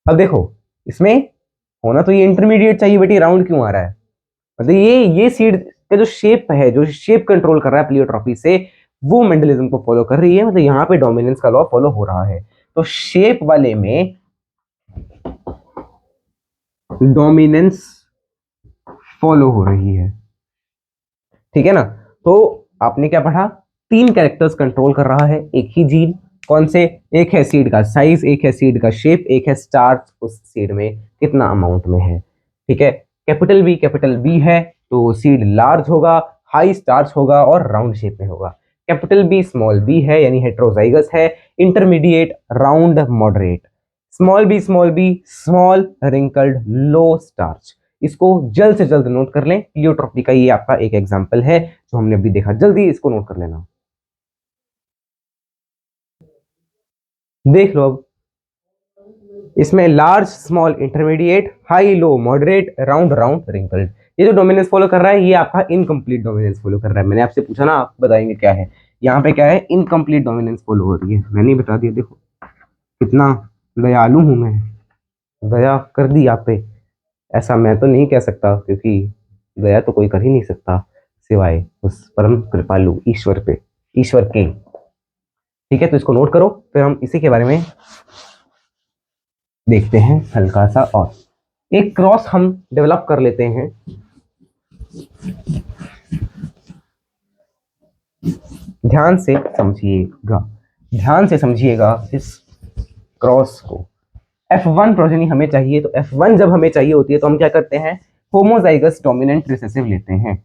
अब देखो इसमें होना तो ये इंटरमीडिएट चाहिए बेटी, राउंड क्यों आ रहा है? मतलब ये सीड का जो शेप है, जो शेप कंट्रोल कर रहा है प्लियोट्रॉपी से, वो मेंडलिज्म को फॉलो कर रही है। मतलब यहाँ पे डोमिनेंस का लॉ फॉलो हो रहा है। तो शेप वाले में डोमिनेंस फॉलो हो रही है, ठीक है ना। तो आपने क्या पढ़ा, 3 कैरेक्टर्स कंट्रोल कर रहा है एक ही जीन। कौन से? एक है सीड का साइज, एक है सीड का शेप, एक है स्टार्च उस सीड में कितना अमाउंट में है, ठीक है। कैपिटल बी है तो सीड लार्ज होगा, हाई स्टार्च होगा और राउंड शेप में होगा। कैपिटल बी स्मॉल बी है यानी हेट्रोजाइगस है, intermediate, round, moderate. Small B small, wrinkled, low starch. इसको जल्द से जल्द नोट कर लें, प्लियोट्रॉपी का ये आपका एक एग्जांपल है जो हमने अभी देखा, जल्दी इसको नोट कर लेना। देख लो अब, इसमें लार्ज, स्मॉल, इंटरमीडिएट, हाई, लो, मॉडरेट, राउंड, रिंकल्ड। ये जो डोमिनेंस फॉलो कर रहा है ये आपका इनकम्प्लीट डोमिनेंस फॉलो कर रहा है। मैंने आपसे पूछा ना, आप बताएंगे क्या है। यहाँ पे क्या है, इनकम्प्लीट डोमिनेंस फॉलो हो रही है। मैंने बता दिया, देखो कितना दयालु हूं मैं, दया कर दी आप पे। ऐसा मैं तो नहीं कह सकता क्योंकि दया तो कोई कर ही नहीं सकता सिवाय उस परम कृपालु ईश्वर पे, ईश्वर के। ठीक है, तो इसको नोट करो, फिर हम इसी के बारे में देखते हैं हल्का सा। और एक क्रॉस हम डेवलप कर लेते हैं। ध्यान से समझिएगा, ध्यान से समझिएगा इस क्रॉस को। F1 प्रोजेनी हमें चाहिए, तो F1 जब हमें चाहिए होती है तो हम क्या करते हैं, होमोजाइगस डोमिनेंट रिसेसिव लेते हैं।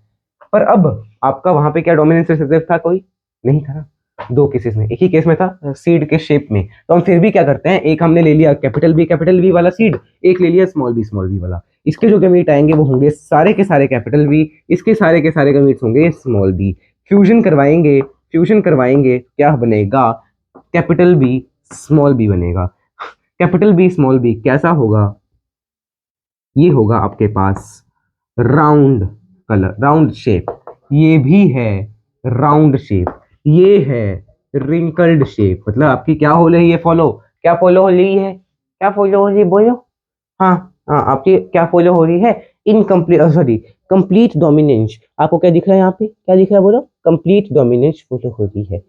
पर अब आपका वहां पे क्या डोमिनेंट रिसेसिव था? कोई नहीं था ना, 2 केसेस में। एक ही केस में था सीड के शेप में, तो हम फिर भी क्या करते हैं, एक हमने ले लिया कैपिटल बी वाला सीड, एक ले लिया स्मॉल बी वाला। इसके जो गमीट आएंगे वो होंगे सारे के सारे कैपिटल बी, इसके सारे के सारे गमीट्स होंगे स्मॉल बी। फ्यूजन करवाएंगे क्या बनेगा, कैपिटल बी स्मॉल बी बनेगा। कैपिटल बी स्मॉल बी कैसा होगा, ये होगा आपके पास राउंड कलर, राउंड शेप। ये भी है राउंड शेप, ये है रिंकल्ड शेप। मतलब आपकी क्या हो रही है फॉलो, क्या फॉलो हो रही है, क्या फॉलो हो रही है बोलो? हाँ हाँ, आपकी क्या फॉलो हो रही है, इनकम्प्लीट, सॉरी कंप्लीट डोमिनेंस। आपको क्या दिख रहा है यहाँ पे, क्या दिख रहा है बोलो? कंप्लीट डोमिनेंस फॉलो हो रही है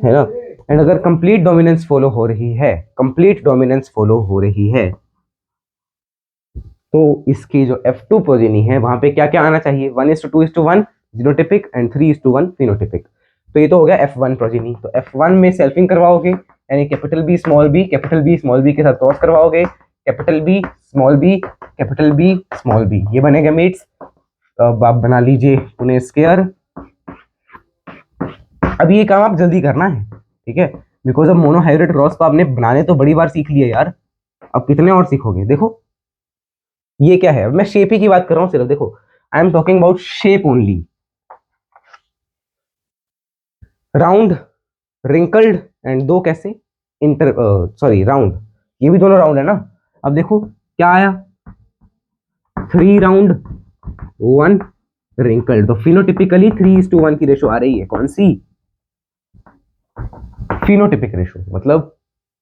ना। एंड अगर कंप्लीट डोमिनेंस फॉलो हो रही है, कंप्लीट डोमिनेंस फॉलो हो रही है, तो इसकी जो F2 प्रोजेनी है वहां पे क्या क्या आना चाहिए, 1:2:1 जीनोटिपिक एंड 3:1 फिनोटिपिक। तो ये तो हो गया F1 प्रोजेनी। तो F1 में सेल्फिंग करवाओगे, यानी कैपिटल बी स्मॉल बी के साथ क्रॉस करवाओगे, कैपिटल बी स्मॉल बी, ये बनेगा मेट्स। अब आप बना लीजिए उन्हें स्केयर। अब ये काम आप जल्दी करना है, ठीक है, बिकॉज अब मोनोहाइब्रिड क्रॉस तो आपने बनाने तो बड़ी बार सीख लिया यार, अब कितने और सीखोगे। देखो ये क्या है, मैं शेप ही की बात कर रहा हूं सिर्फ। देखो I am talking about shape only. Round, wrinkled and 2 कैसे इंटर, सॉरी राउंड, ये भी दोनों राउंड है ना। अब देखो क्या आया, 3 राउंड 1 रिंकल्ड। तो फिनोटिपिकली 3:1 की रेशो आ रही है, कौन सी? फिनोटिपिक रेशो, मतलब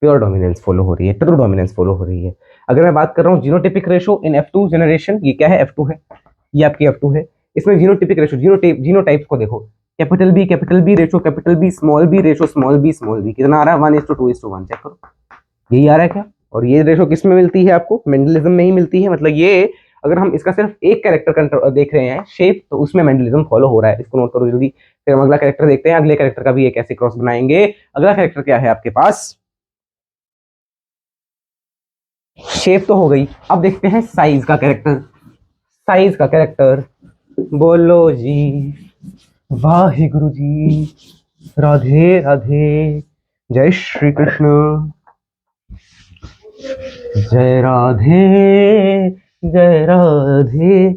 प्योर डोमिनेंस फॉलो हो रही है, ट्रू डोमिनेंस फॉलो हो रही है। अगर मैं बात कर रहा हूँ जीनोटिपिक रेशो इन F2 जनरेशन, ये क्या है, F2 है, ये आपकी F2 है। इसमें जीनोटिपिक रेशो, जीनोटाइप्स को देखो, capital B ratio capital B ratio small B कितना आ रहा है, 1:2:1। चेक करो यही आ रहा है क्या? और ये रेशो किस में मिलती है आपको, मेंडलिज्म में ही मिलती है। मतलब ये अगर हम इसका सिर्फ एक कैरेक्टर देख रहे हैं शेप, तो उसमें मेंडलिज्म फॉलो हो रहा है। इसको नोट करो जल्दी। फिर हम अगला कैरेक्टर देखते हैं, अगले कैरेक्टर का भी एक ऐसे क्रॉस बनाएंगे। अगला कैरेक्टर क्या है आपके पास, शेप तो हो गई, अब देखते हैं साइज का कैरेक्टर। साइज का कैरेक्टर बोलो जी, वाहे गुरु जी, राधे राधे, जय श्री कृष्ण, जय राधे, जय राधे,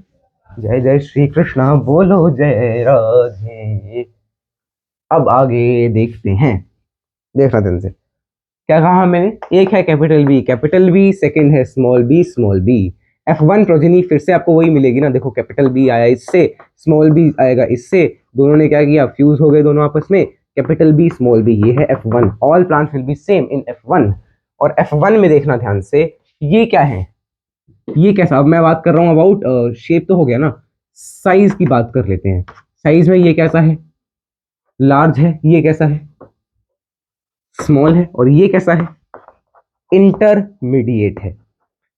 जय जय श्री कृष्ण, बोलो जय राधे। अब आगे देखते हैं, देखना ध्यान से। क्या कहा मैंने, एक है कैपिटल बी, सेकंड है स्मॉल बी। F1 प्रोजेनी फिर से आपको वही मिलेगी ना। देखो कैपिटल बी आया इससे, स्मॉल बी आएगा इससे, दोनों ने क्या किया, फ्यूज हो गए दोनों आपस में, कैपिटल बी स्मॉल बी, ये है F1। All plants will be same in F1। और F1 में देखना ध्यान से, ये क्या है, ये कैसा, अब मैं बात कर रहा हूँ अबाउट शेप तो हो गया ना, साइज की बात कर लेते हैं। साइज में ये कैसा है, लार्ज है, ये कैसा है, स्मॉल है, और ये कैसा है, इंटरमीडिएट है।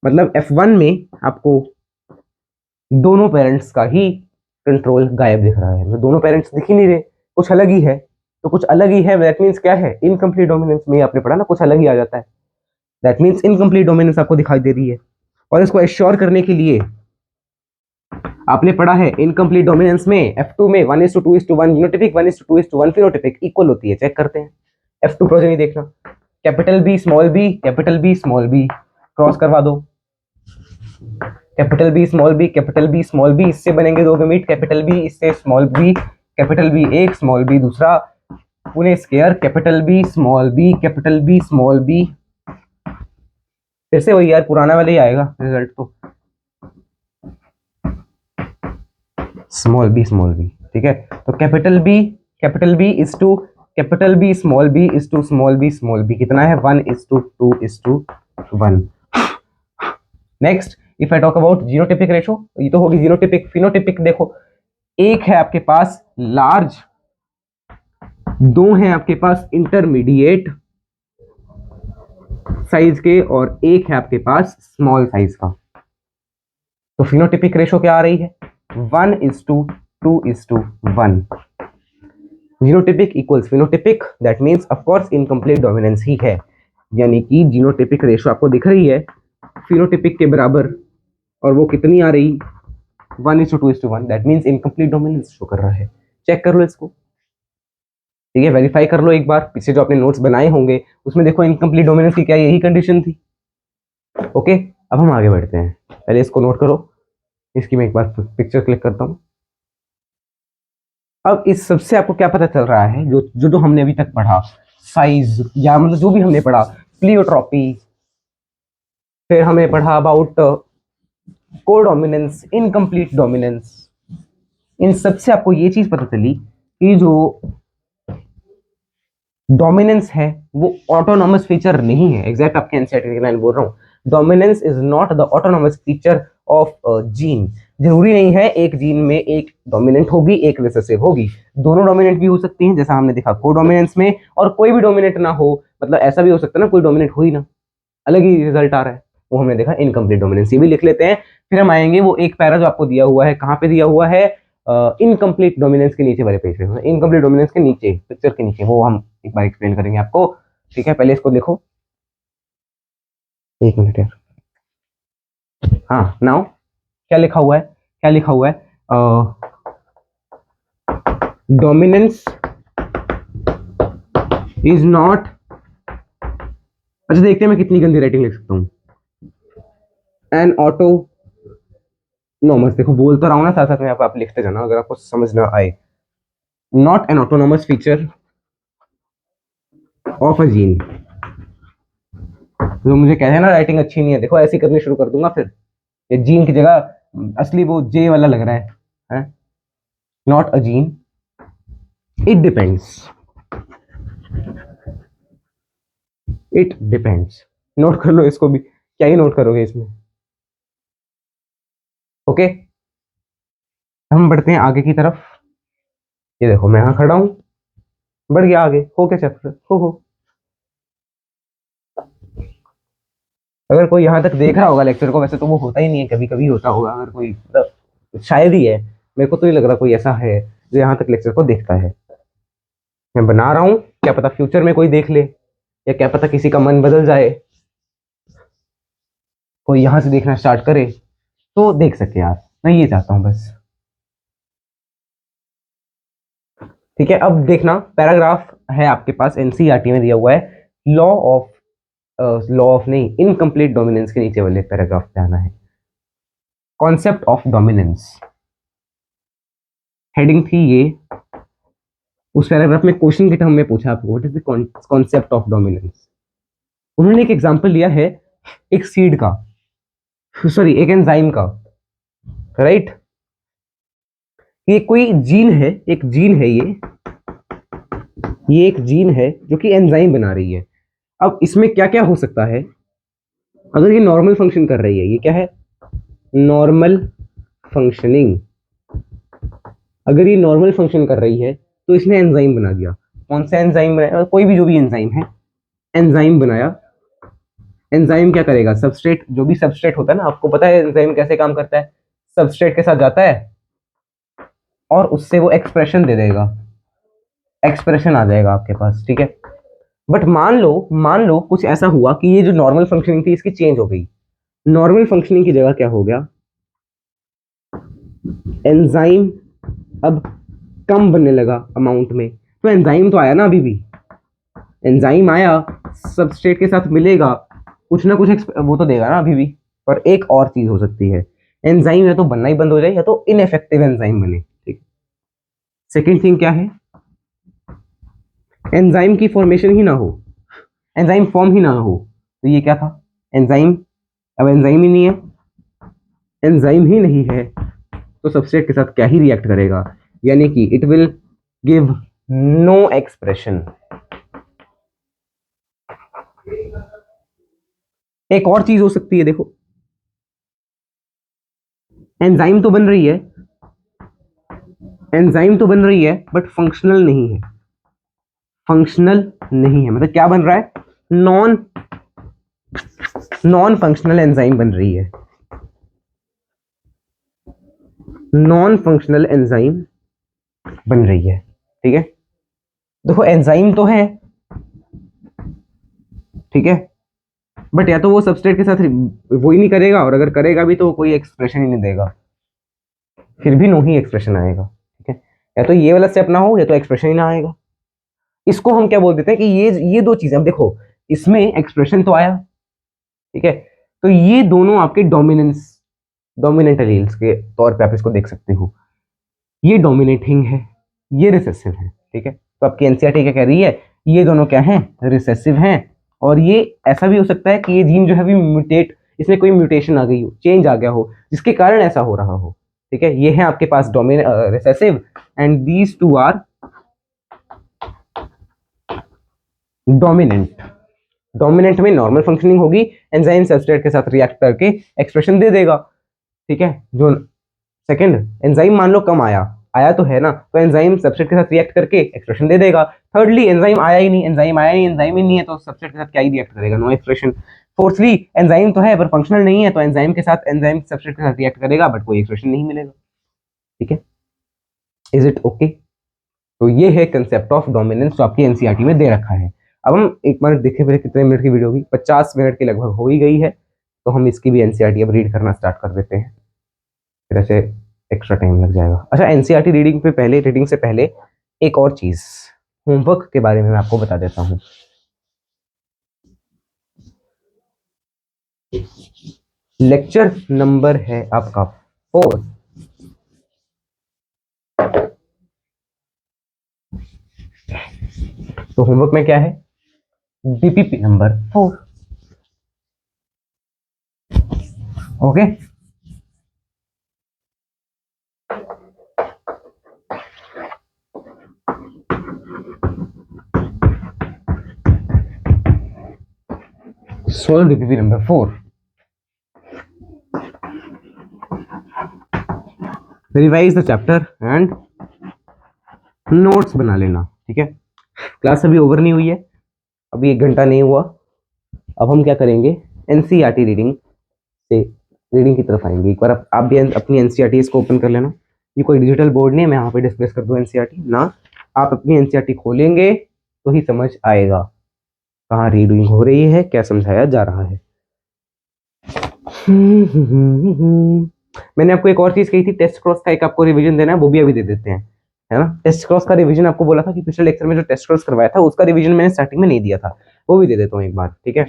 मतलब F1 में आपको दोनों पेरेंट्स का ही कंट्रोल गायब दिख रहा है, मतलब दोनों पेरेंट्स दिख ही नहीं रहे, कुछ अलग ही है। तो कुछ अलग ही है, दैट मीन्स क्या है, इनकम्प्लीट डोमिनेंस में आपने पढ़ा ना, कुछ अलग ही आ जाता है, दैट मीन्स इनकम्प्लीट डोमिनेंस आपको दिखाई दे रही है। और इसको एश्योर करने के लिए आपने पढ़ा है इनकम्प्लीट डोमिनेंस में F2 में 1:2:1 यूनोटिपिक, 1:2:1 फिनोटिपिक इक्वल होती है, चेक करते हैं। F2 प्रोजेनी देखना, capital B small B, capital B small B, cross करवा दो, capital B small B, capital B small B, इससे बनेंगे दो गमीट, कैपिटल बी इससे स्मॉल बी, कैपिटल बी एक, स्मॉल बी दूसरा, Punnett square, capital B small B, capital B small B, फिर से वही यार, पुराना वाला ही आएगा रिजल्ट तो, स्मॉल बी, ठीक है। तो capital B is to capital B small B is to small B कितना है, 1:2:1। Next, if I talk about genotypic ratio, ये तो होगी जीनोटिपिक। फिनोटिपिक देखो, एक है आपके पास लार्ज, दो हैं आपके पास इंटरमीडिएट साइज के, और एक है आपके पास स्मॉल साइज का। तो फिनोटिपिक रेशो क्या आ रही है, 1:2:1। Genotypic equals phenotypic, that means of course incomplete dominance ही है, यानी कि जीनोटिपिक रेशो आपको दिख रही है फिनोटिपिक के बराबर, और वो कितनी आ रही, 1:2:1, that means incomplete dominance show कर रहा है। चेक कर लो इसको, ठीक है, वेरीफाई कर लो एक बार, पीछे जो आपने नोट्स बनाए होंगे उसमें देखो इनकम्प्लीट डोमिनेंस की क्या यही कंडीशन थी। ओके, अब हम आगे बढ़ते हैं, पहले इसको नोट करो, इसकी मैं एक बार पिक्चर क्लिक करता हूँ। अब इस सबसे आपको क्या पता चल रहा है, जो जो जो हमने अभी तक पढ़ा, साइज या मतलब जो भी हमने पढ़ा, प्लियोट्रॉपी, फिर हमें पढ़ा अबाउट कोडोमिनेंस, इनकम्प्लीट डोमिनेंस, इन सबसे आपको ये चीज पता चली कि जो डोमिनेंस है वो ऑटोनॉमस फीचर नहीं है। एग्जैक्ट आपके एनसीईआरटी की लाइन बोल रहा हूँ, dominance is not the autonomous feature of gene. जरूरी नहीं है एक जीन में एक डोमिनेंट होगी एक रिसेसिव होगी, दोनों डोमिनेंट भी हो सकती हैं, जैसा हमने देखा कोडोमिनेंस में, और कोई भी डोमिनेंट ना हो, मतलब ऐसा भी हो सकता है ना कोई डोमिनेंट हो ही ना, अलग ही रिजल्ट आ रहा है, वो हमने देखा इनकम्प्लीट डोमिनेंस। ये भी लिख लेते हैं, फिर हम आएंगे वो एक पैरा जो आपको दिया हुआ है, कहाँ पे दिया हुआ है, इनकम्प्लीट डोमिनेंस के नीचे वाले पेज पे, इनकम्प्लीट डोमिनेंस के नीचे पिक्चर के नीचे, वो हम एक बार एक्सप्लेन करेंगे आपको, ठीक है। पहले इसको देखो, एक मिनट यार, हाँ नाउ क्या लिखा हुआ है, क्या लिखा हुआ है, डोमिनेंस इज नॉट, अच्छा देखते हैं मैं कितनी गंदी राइटिंग लिख सकता हूँ, एन ऑटोनॉमस, देखो बोल तो रहा हूँ ना साथ साथ में, आप लिखते जाना अगर आपको समझ ना आए, not an autonomous feature of a gene. जो मुझे कहते हैं ना राइटिंग अच्छी नहीं है, देखो ऐसी करनी शुरू कर दूंगा फिर, ये जीन की जगह असली वो जे वाला लग रहा है? Not a gene, it depends, it depends, note कर लो इसको भी, क्या ही नोट करोगे इसमें। ओके, हम बढ़ते हैं आगे की तरफ, ये देखो मैं यहाँ खड़ा हूं, बढ़ गया आगे, हो क्या चैप्टर हो, अगर कोई यहाँ तक देख रहा होगा लेक्चर को, वैसे तो वो होता ही नहीं है, कभी कभी होता होगा, अगर कोई मतलब शायद ही है, मेरे को तो नहीं लग रहा कोई ऐसा है जो यहाँ तक लेक्चर को देखता है। मैं बना रहा हूँ, क्या पता फ्यूचर में कोई देख ले, या क्या पता किसी का मन बदल जाए, कोई यहाँ से देखना स्टार्ट करे तो देख सके यार, मैं ये चाहता हूँ बस। ठीक है, अब देखना पैराग्राफ है आपके पास एनसीईआरटी में दिया हुआ है, लॉ ऑफ नहीं, इनकम्प्लीट डोमिनेंस के नीचे वाले पैराग्राफ पे आना है, कॉन्सेप्ट ऑफ डोमिनेंस, हेडिंग थी ये, उस पैराग्राफ में क्वेश्चन के टर्म में पूछा आपको what is the concept of dominance. उन्होंने एक एग्जांपल लिया है एक सीड का, सॉरी एक एंजाइम का, राइट, ये कोई जीन है, एक जीन है ये एक जीन है जो कि एंजाइम बना रही है। अब इसमें क्या क्या हो सकता है, अगर ये नॉर्मल फंक्शन कर रही है, ये क्या है, नॉर्मल फंक्शनिंग, अगर ये नॉर्मल फंक्शन कर रही है तो इसने एंजाइम बना दिया। कौन सा एंजाइम बनाया? कोई भी जो भी एंजाइम है, एंजाइम बनाया। एंजाइम क्या करेगा? सबस्ट्रेट, जो भी सबस्ट्रेट होता है ना, आपको पता है एंजाइम कैसे काम करता है, सबस्ट्रेट के साथ जाता है और उससे वो एक्सप्रेशन दे देगा, एक्सप्रेशन आ जाएगा आपके पास, ठीक है। बट मान लो कुछ ऐसा हुआ कि ये जो नॉर्मल फंक्शनिंग थी इसकी चेंज हो गई। नॉर्मल फंक्शनिंग की जगह क्या हो गया? एंजाइम अब कम बनने लगा अमाउंट में, तो एंजाइम तो आया ना, अभी भी एंजाइम आया, सबस्ट्रेट के साथ मिलेगा, कुछ ना कुछ वो तो देगा ना अभी भी। पर एक और चीज हो सकती है, एंजाइम या तो बनना ही बंद हो जाए या तो इनएफेक्टिव एंजाइम बने, ठीक। सेकेंड थिंग क्या है? एंजाइम की फॉर्मेशन ही ना हो, एंजाइम फॉर्म ही ना हो, तो ये क्या था? एंजाइम, अब एंजाइम ही नहीं है, एंजाइम ही नहीं है तो सबस्ट्रेट के साथ क्या ही रिएक्ट करेगा, यानी कि it will give no expression. एक और चीज हो सकती है, देखो, एंजाइम तो बन रही है, एंजाइम तो बन रही है बट फंक्शनल नहीं है, फंक्शनल नहीं है, मतलब क्या बन रहा है? नॉन नॉन फंक्शनल एंजाइम बन रही है, नॉन फंक्शनल एंजाइम बन रही है, ठीक है। देखो एंजाइम तो है, ठीक है, बट या तो वो सबस्ट्रेट के साथ वो ही नहीं करेगा, और अगर करेगा भी तो कोई एक्सप्रेशन ही नहीं देगा, फिर भी नो ही एक्सप्रेशन आएगा, ठीक है। या तो ये वाला स्टेप ना हो या तो एक्सप्रेशन ही ना आएगा। इसको हम क्या बोल देते हैं कि ये दो चीजें, अब देखो इसमें एक्सप्रेशन तो आया, ठीक है, तो ये दोनों आपके डोमिनेंट एलील्स के तौर पे आप इसको देख सकते हो। ये डोमिनेटिंग है, ये रिसेसिव है, ठीक है। तो आपकी एनसीईआरटी क्या कह रही है? ये दोनों क्या हैं? रिसेसिव हैं। और ये ऐसा भी हो सकता है कि ये जीन जो है भी म्यूटेट, इसमें कोई म्यूटेशन आ गई हो, चेंज आ गया हो, जिसके कारण ऐसा हो रहा हो, ठीक है। ये है आपके पास recessive, and these two are dominant. Dominant में नॉर्मल फंक्शनिंग होगी, एंजाइम सबस्ट्रेट के साथ रिएक्ट करके एक्सप्रेशन दे देगा, ठीक है। जो सेकंड, एंजाइम मान लो कम आया, आया तो है ना, तो एंजाइम सबस्ट्रेट के साथ रिएक्ट करके एक्सप्रेशन दे देगा। थर्डली, एंजाइम आया ही नहीं, एंजाइम आया नहीं, एंजाइम ही नहीं है तो सबस्ट्रेट के साथ क्या ही रिएक्ट करेगा? No expression. फोर्थली, एंजाइम तो है पर फंक्शनल नहीं है, तो एंजाइम के साथ, एंजाइम सबस्ट्रेट के साथ रिएक्ट करेगा बट कोई एक्सप्रेशन नहीं मिलेगा, ठीक है। Is it okay? तो ये है कंसेप्ट ऑफ डोमिनेंस जो आपकी एनसीईआरटी में दे रखा है। अब हम एक बार देखें फिर कितने मिनट की वीडियो होगी, 50 मिनट की लगभग हो ही गई है, तो हम इसकी भी एनसीईआरटी अब रीड करना स्टार्ट कर देते हैं, फिर ऐसे एक्स्ट्रा टाइम लग जाएगा। अच्छा, एनसीईआरटी रीडिंग से पहले एक और चीज, होमवर्क के बारे में मैं आपको बता देता हूँ। लेक्चर नंबर है आपका 4, तो होमवर्क में क्या है? BPP number 4, okay. solve BPP number 4, revise the chapter and notes बना लेना, ठीक है। क्लास अभी ओवर नहीं हुई है, अभी 1 घंटा नहीं हुआ। अब हम क्या करेंगे? एनसीईआरटी रीडिंग की तरफ आएंगे। एक बार आप भी अपनी एनसीईआरटी इसको ओपन कर लेना। ये कोई डिजिटल बोर्ड नहीं है, मैं यहाँ पे डिस्कस कर दूँ एनसीईआरटी ना, आप अपनी एनसीईआरटी खोलेंगे तो ही समझ आएगा कहाँ रीडिंग हो रही है, क्या समझाया जा रहा है। मैंने आपको एक और चीज कही थी, टेस्ट क्रॉस का एक आपको रिवीजन देना है, वो भी अभी दे देते हैं, है ना। टेस्ट क्रॉस का रिवीजन आपको बोला था कि पिछले लेक्चर में जो टेस्ट क्रॉस करवाया था उसका रिवीजन मैंने स्टार्टिंग में नहीं दिया था, वो भी दे देता हूँ एक बार, ठीक है।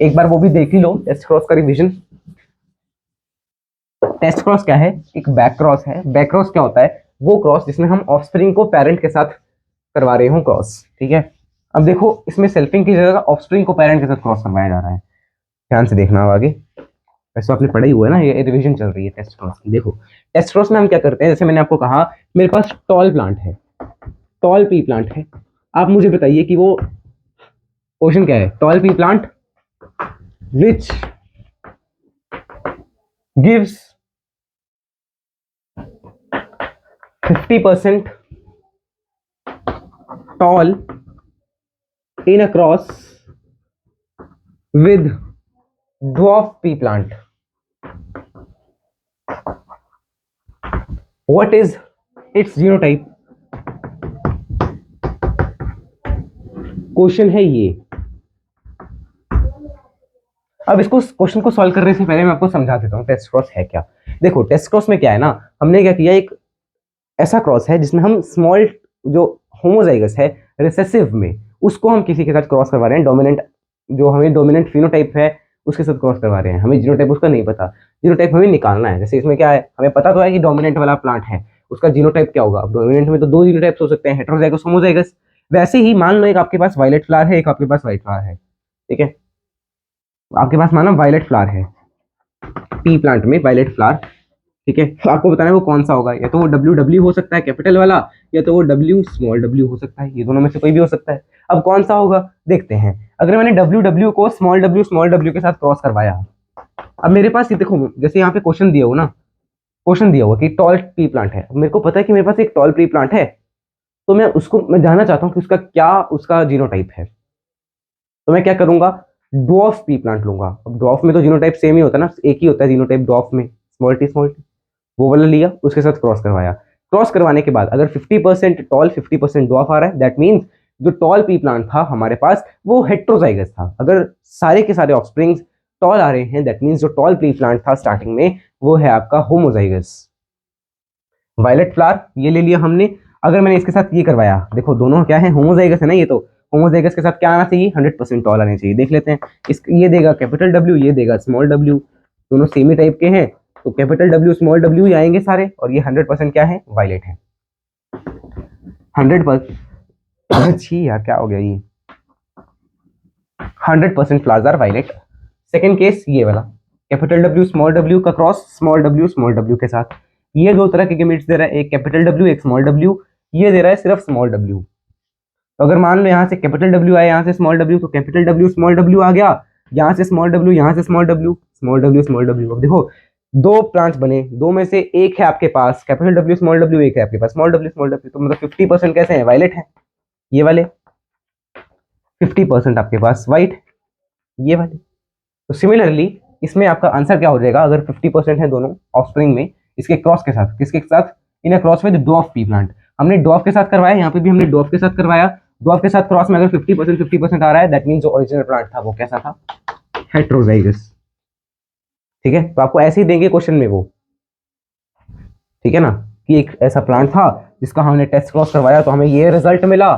एक बार वो भी देख ही लो, टेस्ट क्रॉस का रिवीजन। टेस्ट क्रॉस क्या है? एक बैक क्रॉस है। बैक क्रॉस क्या होता है? वो क्रॉस जिसमें हम ऑफस्प्रिंग को पेरेंट के साथ करवा रहे हो क्रॉस, ठीक है। अब देखो इसमें सेल्फिंग की जगह ऑफस्प्रिंग को पेरेंट के साथ क्रॉस करवाया जा रहा है, ध्यान से देखना आगे। वैसे आपने पढ़ा ही हुआ है ना, ये रिवीजन चल रही है टेस्ट क्रॉस की। देखो टेस्ट क्रॉस में हम क्या करते हैं, जैसे मैंने आपको कहा मेरे पास टॉल प्लांट है, टॉल पी प्लांट है। आप मुझे बताइए कि वो क्वेश्चन क्या है? Toll P plant which gives 50% tall in a cross with dwarf pea plant. What is its genotype? Question है ये। अब इसको क्वेश्चन को सॉल्व करने से पहले मैं आपको समझा देता हूँ टेस्ट क्रॉस है क्या। देखो टेस्ट क्रॉस में क्या है ना, हमने क्या किया, एक ऐसा क्रॉस है जिसमें हम स्मॉल जो होमोजाइगस है रिसेसिव में, उसको हम किसी के साथ क्रॉस करवा रहे हैं। डोमिनेंट जो हमें डोमिनेंट फिनोटाइप है उसके साथ क्रॉस करवा रहे हैं। हमें जीनोटाइप उसका नहीं पता, जीनोटाइप हमें निकालना है। जैसे इसमें क्या है, हमें पता तो है कि डोमिनेंट वाला प्लांट है, उसका जीनोटाइप क्या होगा। अब डोमिनेंट में तो दो जीनोटाइप्स हो सकते हैं, हेटेरोजाइगस होमोजाइगस। वैसे ही मान लो एक आपके पास वायलेट फ्लावर है, एक आपके पास व्हाइट फ्लावर है, ठीक है। आपके पास माना वायलेट फ्लावर है, पी प्लांट में वायलेट फ्लावर, ठीक है। तो आपको बताना है वो कौन सा होगा, या तो वो डब्ल्यू डब्ल्यू हो सकता है कैपिटल वाला, या तो वो डब्ल्यू स्मॉल डब्ल्यू हो सकता है। ये दोनों में से कोई भी हो सकता है। अब कौन सा होगा देखते हैं। अगर मैंने डब्ल्यू डब्ल्यू को स्मॉल डब्ल्यू के साथ क्रॉस करवाया, अब मेरे पास ये देखो, जैसे यहाँ पे क्वेश्चन दिया हो ना, क्वेश्चन दिया हुआ कि टॉल ट्री प्लांट है। मेरे को पता है कि मेरे पास एक टॉल ट्री प्लांट है, तो मैं जानना चाहता हूँ कि उसका क्या उसका जीनोटाइप है। तो मैं क्या करूंगा, डॉफ पी प्लांट लूंगा। अब डॉफ में तो जीनोटाइप सेम ही होता है ना, एक ही होता है जीनोटाइप डॉफ में, स्मॉल टी स्मॉल टी। वो वाला लिया, उसके साथ क्रॉस करवाया। क्रॉस करवाने के बाद अगर 50% टॉल 50% डॉफ आ रहा है, दैट मीन्स जो टॉल पी प्लांट था हमारे पास वो हेट्रोजाइगस था। अगर सारे के सारे ऑफस्प्रिंग्स टॉल आ रहे हैं, दैट मीन्स जो टॉल पी प्लांट था स्टार्टिंग में वो है आपका होमोजाइगस। वायलेट फ्लावर ये ले लिया हमने। अगर मैंने इसके साथ ये करवाया, देखो दोनों क्या है, होमोजाइगस है ना, ये तो होमोजाइगस के साथ क्या आना चाहिए, 100% टॉल आने चाहिए। देख लेते हैं, इस ये देगा कैपिटल डब्ल्यू, ये देगा स्मॉल डब्ल्यू, दोनों सेम ही टाइप के हैं, तो कैपिटल डब्ल्यू स्मॉल डब्ल्यू ही आएंगे सारे। और ये 100% क्या है, वायलेट है 100%। अच्छी यार क्या हो गया, ये 100% flowers are violet. Second case ये वाला, कैपिटल डब्ल्यू का क्रॉस स्मॉल डब्ल्यू के साथ। ये दो तरह के गेमेट्स दे रहा है, एक कैपिटल डब्ल्यू एक स्मॉल डब्ल्यू। ये दे रहा है सिर्फ स्मॉल डब्ल्यू। तो अगर मान लो यहाँ से कैपिटल डब्ल्यू आया, यहाँ से स्मॉल डब्ल्यू, तो कैपिटल डब्ल्यू स्मॉल डब्ल्यू आ गया, यहाँ से स्मॉल डब्ल्यू, यहाँ से small W, small W small W. अब देखो दो प्लांट्स बने, दो में से एक है आपके पास कैपिटल डब्ल्यू स्मॉल डब्ल्यू, एक है आपके पास स्मॉल डब्ल्यू। तो मतलब 50% कैसे है, वायलेट है ये वाले, 50% आपके पास वाइट ये वाले। तो सिमिलरली इसमें आपका आंसर क्या हो जाएगा, अगर 50% है दोनों ऑफस्प्रिंग में, इसके क्रॉस के साथ, किसके साथ, in cross with dwarf pea plant. हमने डॉफ के साथ करवाया, यहाँ पे भी हमने डॉफ के साथ करवाया। डॉफ के साथ क्रॉस में अगर 50% आ रहा है, दैट मीन जो ओरिजिनल प्लांट था वो कैसा था, हेट्रोजाइगस। ठीक है, तो आपको ऐसे ही देंगे क्वेश्चन में वो, ठीक है ना, कि एक ऐसा प्लांट था जिसका हमने टेस्ट क्रॉस करवाया तो हमें ये रिजल्ट मिला।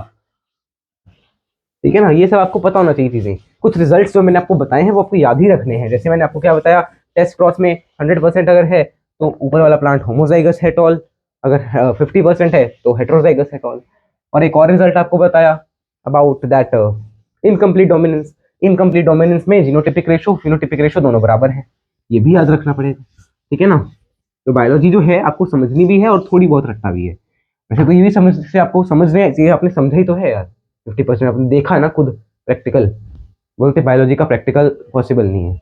ठीक है ना, ये सब आपको पता होना चाहिए चीजें। कुछ रिजल्ट्स जो मैंने आपको बताए हैं वो आपको याद ही रखने हैं। जैसे मैंने आपको क्या बताया, टेस्ट क्रॉस में 100% अगर है तो ऊपर वाला प्लांट होमोजाइगस है टॉल, अगर 50% है तो हेट्रोजाइगस है टॉल। और एक और रिजल्ट आपको बताया about that incomplete dominance. Incomplete dominance में जीनोटिपिक रेशो फिनोटिपिक रेशो दोनों बराबर है, ये भी याद रखना पड़ेगा। ठीक है ना, तो बायोलॉजी जो है आपको समझनी भी है और थोड़ी बहुत रटना भी है। वैसे तो ये भी समझ से आपको समझने चाहिए, आपने समझा ही तो है यार, 50% आपने देखा है ना खुद प्रैक्टिकल। बोलते बायोलॉजी का प्रैक्टिकल पॉसिबल नहीं है,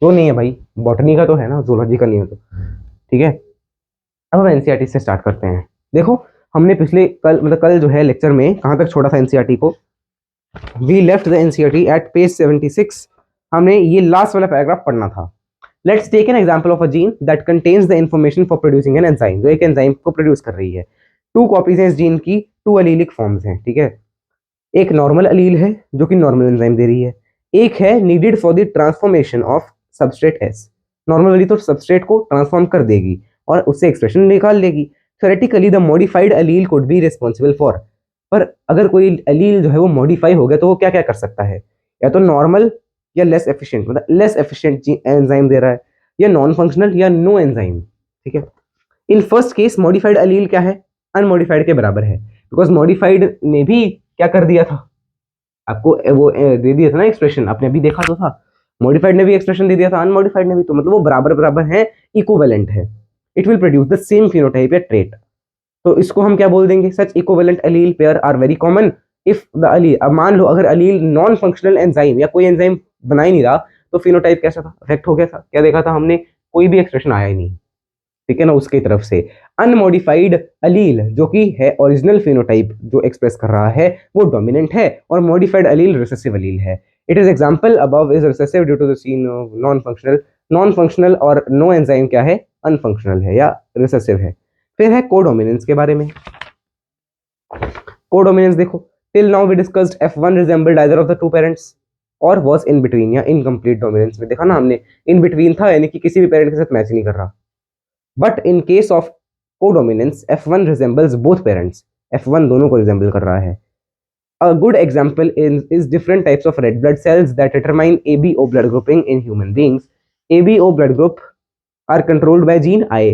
तो नहीं है भाई, बॉटनी का तो है ना, जूलॉजी का नहीं है तो। ठीक है, अब हम एनसीईआरटी से स्टार्ट करते हैं। देखो हमने पिछले कल जो है लेक्चर में कहाँ तक छोड़ा था एनसीईआरटी को, we left the NCERT at page 76। हमने ये लास्ट वाला पैराग्राफ पढ़ना था। Let's take an example of a gene that contains the information for producing an enzyme, जो एक एंजाइम को प्रोड्यूस कर रही है। टू कॉपीज हैं इस जीन की, टू अलीलिक फॉर्म्स हैं। ठीक है, एक नॉर्मल अलील है जो कि नॉर्मल एंजाइम दे रही है, एक है needed for the transformation of substrate S. Normal वाली तो सबस्ट्रेट को ट्रांसफॉर्म कर देगी और उससे एक्सप्रेशन निकाल लेगी। Theoretically the modified allele could be responsible for, पर अगर कोई अलील जो है वो मॉडिफाई हो गया तो वो क्या क्या कर सकता है, या तो नॉर्मल या लेस एफिशिएंट, मतलब लेस एफिशिएंट एंजाइम दे रहा है, या नॉन फंक्शनल या नो एंजाइम। ठीक है, इन फर्स्ट केस मॉडिफाइड अलील क्या है, अनमॉडिफाइड के बराबर है, बिकॉज मॉडिफाइड ने भी क्या कर दिया था आपको, वो दे दिया था ना एक्सप्रेशन, आपने अभी देखा तो था, मॉडिफाइड ने भी एक्सप्रेशन दे दिया था, अनमॉडिफाइड ने भी, तो मतलब वो बराबर बराबर है, इक्विवेलेंट है। It will produce the same phenotype या ट्रेट। तो इसको हम क्या बोल देंगे, such equivalent allele pair are very common if the allele. अब मान लो अगर अलील नॉन फंक्शनल एंजाइम या कोई एंजाइम बना ही नहीं रहा, तो फिनोटाइप कैसा था, अफेक्ट हो गया था। क्या देखा था हमने, कोई भी एक्सप्रेशन आया ही नहीं, ठीक है ना, उसकी तरफ से। अनमॉडिफाइड अलील जो कि है ओरिजिनल फिनोटाइप जो एक्सप्रेस कर रहा है वो डोमिनेंट है, और मॉडिफाइड अलील रिसेसिव अलील है। It is example above is recessive due to the scene non functional. Non functional और नो एंजाइम क्या है, अनफंक्शनल है या रिसेसिव है। फिर है कोडोमिनेंस के बारे में। कोडोमिनेंस देखो, till now we discussed F1 resembled either of the two parents और वाज इन बिटवीन या इनकम्प्लीट डोमिनेंस में देखा ना हमने, इन बिटवीन था यानी कि किसी भी पेरेंट के साथ मैच नहीं कर रहा। But in case of codominance F1 resembles both parents, F1 दोनों को रिजेंबल कर रहा है। A good example is different types of red blood cells that determine ABO blood grouping in human beings. ABO blood group are controlled by gene I.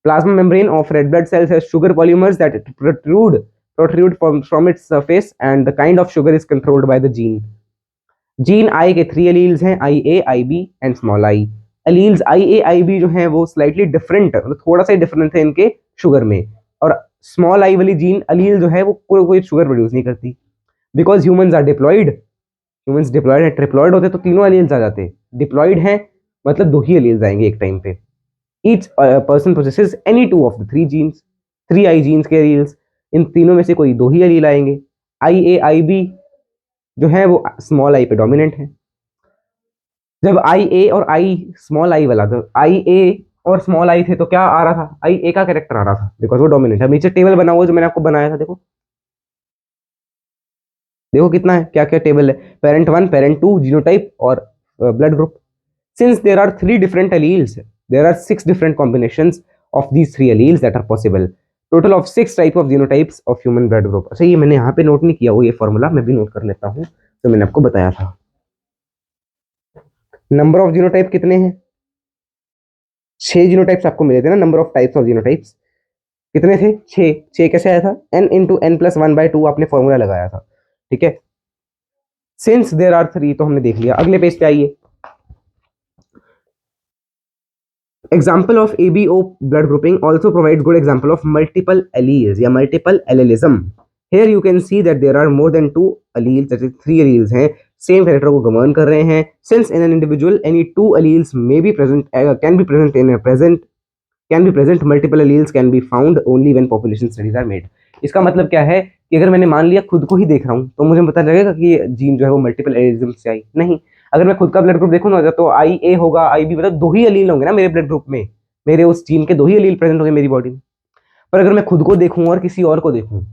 Plasma membrane of red blood cells has sugar polymers that protrude from its surface, and the kind of sugar is controlled by the gene. Gene I के 3 alleles हैं, I A I B and small I. Alleles I A I B जो हैं वो slightly different, मतलब थोड़ा सा different है इनके शुगर में, और स्मॉल आई वाली जीन अलील जो है वो कोई शुगर प्रोड्यूस नहीं करती। Because humans are diploid, humans diploid है, ट्रिप्लॉयड होते तो तीनों एलील्स आ जाते, डिप्लॉयड हैं मतलब 2 ही एलील्स आएंगे एक टाइम पे। Each person possesses any 2 of the 3 genes, 3 I genes के एलील्स, इन तीनों में से कोई 2 ही एलील आएंगे। आई ए आई बी जो है वो स्मॉल आई पे डोमिनेंट है। जब आई ए और आई स्मॉल आई वाला, तो आई ए और स्मॉल आई थे तो क्या आ रहा था, आई ए का कैरेक्टर आ रहा था बिकॉज वो डोमिनेंट है। नीचे टेबल बना हुआ जो मैंने आपको बनाया था, देखो देखो कितना है, क्या क्या टेबल है, पेरेंट 1, पेरेंट 2, जीनोटाइप और blood group. Since there are 3 different alleles, there are 6 different combinations of these 3 alleles that are possible. Total of 6 type of genotypes of human blood group. अच्छा ये मैंने यहाँ पे नोट नहीं किया, वो ये फॉर्मूला मैं भी नोट कर लेता हूँ तो मैंने आपको बताया था। नंबर ऑफ जीनोटाइप कितने हैं, 6 जीनोटाइप्स आपको मिले थे ना, number of types of genotypes कितने थे, 6। 6 कैसे आया था, n इंटू n प्लस 1/2 आपने फॉर्मूला लगाया था, ठीक है। सिंस देयर आर 3 तो हमने देख लिया। अगले पेज पे आइए, example of ABO blood grouping also provide good example of multiple alleles या multiple allelism. Here you can see that there are more than 2 alleles, that is 3 alleles हैं, same character को गवर्न कर रहे हैं। Since in an individual any 2 alleles may be present, can be present in a present, multiple alleles can be found only when population studies are made। इसका मतलब क्या है कि अगर मैंने मान लिया खुद को ही देख रहा हूँ तो मुझे पता लगेगा कि ये जीन जो है वो मल्टीपल एलिज्म से आई नहीं। अगर मैं खुद का ब्लड ग्रुप देखूँ ना तो आई ए होगा, आई बी, मतलब 2 ही अलील होंगे ना मेरे ब्लड ग्रुप में, मेरे उस जीन के 2 ही अलील प्रेजेंट होंगे मेरी बॉडी में। पर अगर मैं खुद को देखूँ और किसी और को देखूँ,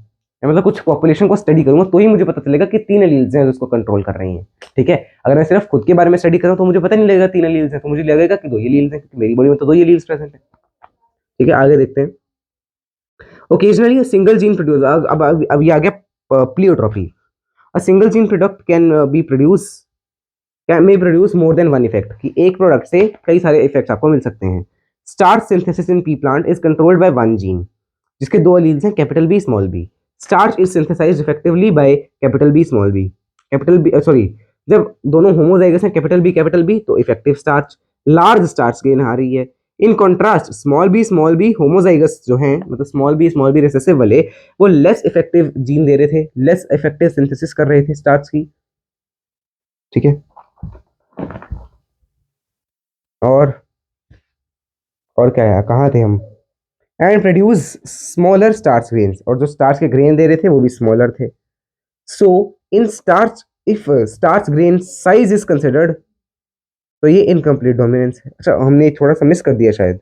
मतलब कुछ पॉपुलेशन को स्टडी करूंगा तो ही मुझे पता चलेगा कि 3 एलील्स हैं जो उसको कंट्रोल कर रही हैं, ठीक है। अगर मैं सिर्फ खुद के बारे में स्टडी करूँ तो मुझे पता नहीं लगेगा 3 एलील्स हैं, तो मुझे लगेगा कि 2 ही एलील्स हैं क्योंकि मेरी बॉडी में तो 2 ही एलील्स प्रेजेंट है, ठीक है। आगे देखते हैं, ओकेजनली सिंगल जीन प्रोड्यूस, अब ये आ गया pleiotropy. A single gene product can be produce, can may produce more than one effect, कि एक प्रोडक्ट से कई सारे इफेक्ट्स आपको मिल सकते हैं। Starch synthesis in pea plant is controlled by one gene जिसके 2 एलील्स हैं, capital B small B. Starch is synthesized effectively by capital B small B, capital B sorry, जब दोनों होमोजाइगस हैं कैपिटल बी तो effective starch, large starch grain आ रही है। In contrast small B homozygous जो हैं, मतलब स्मॉल बी रिसेसिव वाले, वो लेस इफेक्टिव जीन दे रहे थे, लेस इफेक्टिव सिंथेसिस कर रहे थे स्टार्च की, ठीक है। और क्या है, कहाँ थे हम, and produce smaller starch grains, और जो स्टार्च के ग्रेन दे रहे थे वो भी स्मॉलर थे। So in starch if starch grain size is considered, तो ये इनकम्प्लीट डोमिनेंस है। अच्छा हमने थोड़ा सा मिस कर दिया शायद,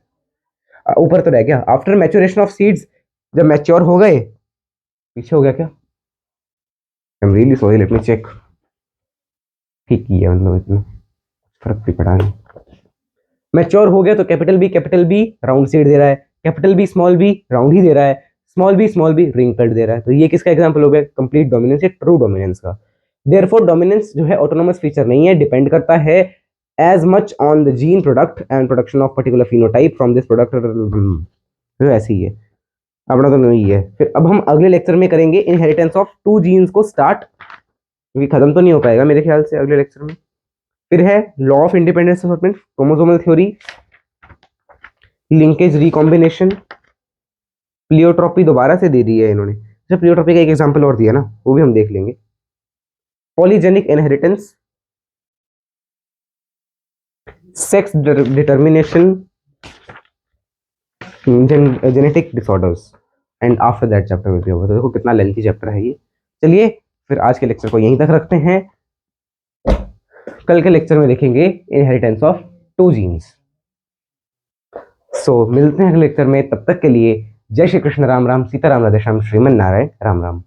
ऊपर तो रह गया। आफ्टर मैच्योरेशन ऑफ सीड्स, जब मैच्योर हो गए, पीछे हो गया क्या, I am really sorry, let me check. ठीक किया, मतलब इतना फर्क भी पड़ा नहीं। मैच्योर हो गया तो कैपिटल बी राउंड सीड दे रहा है, कैपिटल बी राउंड ही दे रहा है, स्मॉल बी रिंग कट दे रहा है, तो ये किसका एग्जांपल हो गया, कंप्लीट डोमिनेंस या ट्रू डोमिनेंस का। देयरफॉर डोमिनेंस जो है ऑटोनोमस फीचर नहीं है, डिपेंड करता है as much on the gene product and production of particular phenotype from this product। तो ऐसे ही है, अपना तो नहीं है। फिर अब हम अगले लेक्चर में करेंगे इनहेरिटेंस ऑफ 2 जीन्स को स्टार्ट, क्योंकि खत्म तो नहीं हो पाएगा मेरे ख्याल से अगले लेक्चर में। फिर है law of independence assortment, chromosomal theory, linkage recombination, pleiotropy दोबारा से दे दी है इन्होंने। अच्छा प्लियोट्रॉपी का एक एग्जांपल और दिया ना, वो भी हम देख लेंगे। Polygenic inheritance, sex determination, genetic disorders and after that chapter will be over. तो देखो कितना लेंथी चैप्टर है ये। चलिए फिर आज के लेक्चर को यहीं तक रखते हैं। कल के लेक्चर में देखेंगे इनहेरिटेंस ऑफ टू जीन्स। सो मिलते हैं अगले लेक्चर में, तब तक के लिए जय श्री कृष्ण, राम राम, सीताराम, राधे श्याम, श्रीमन नारायण, राम राम।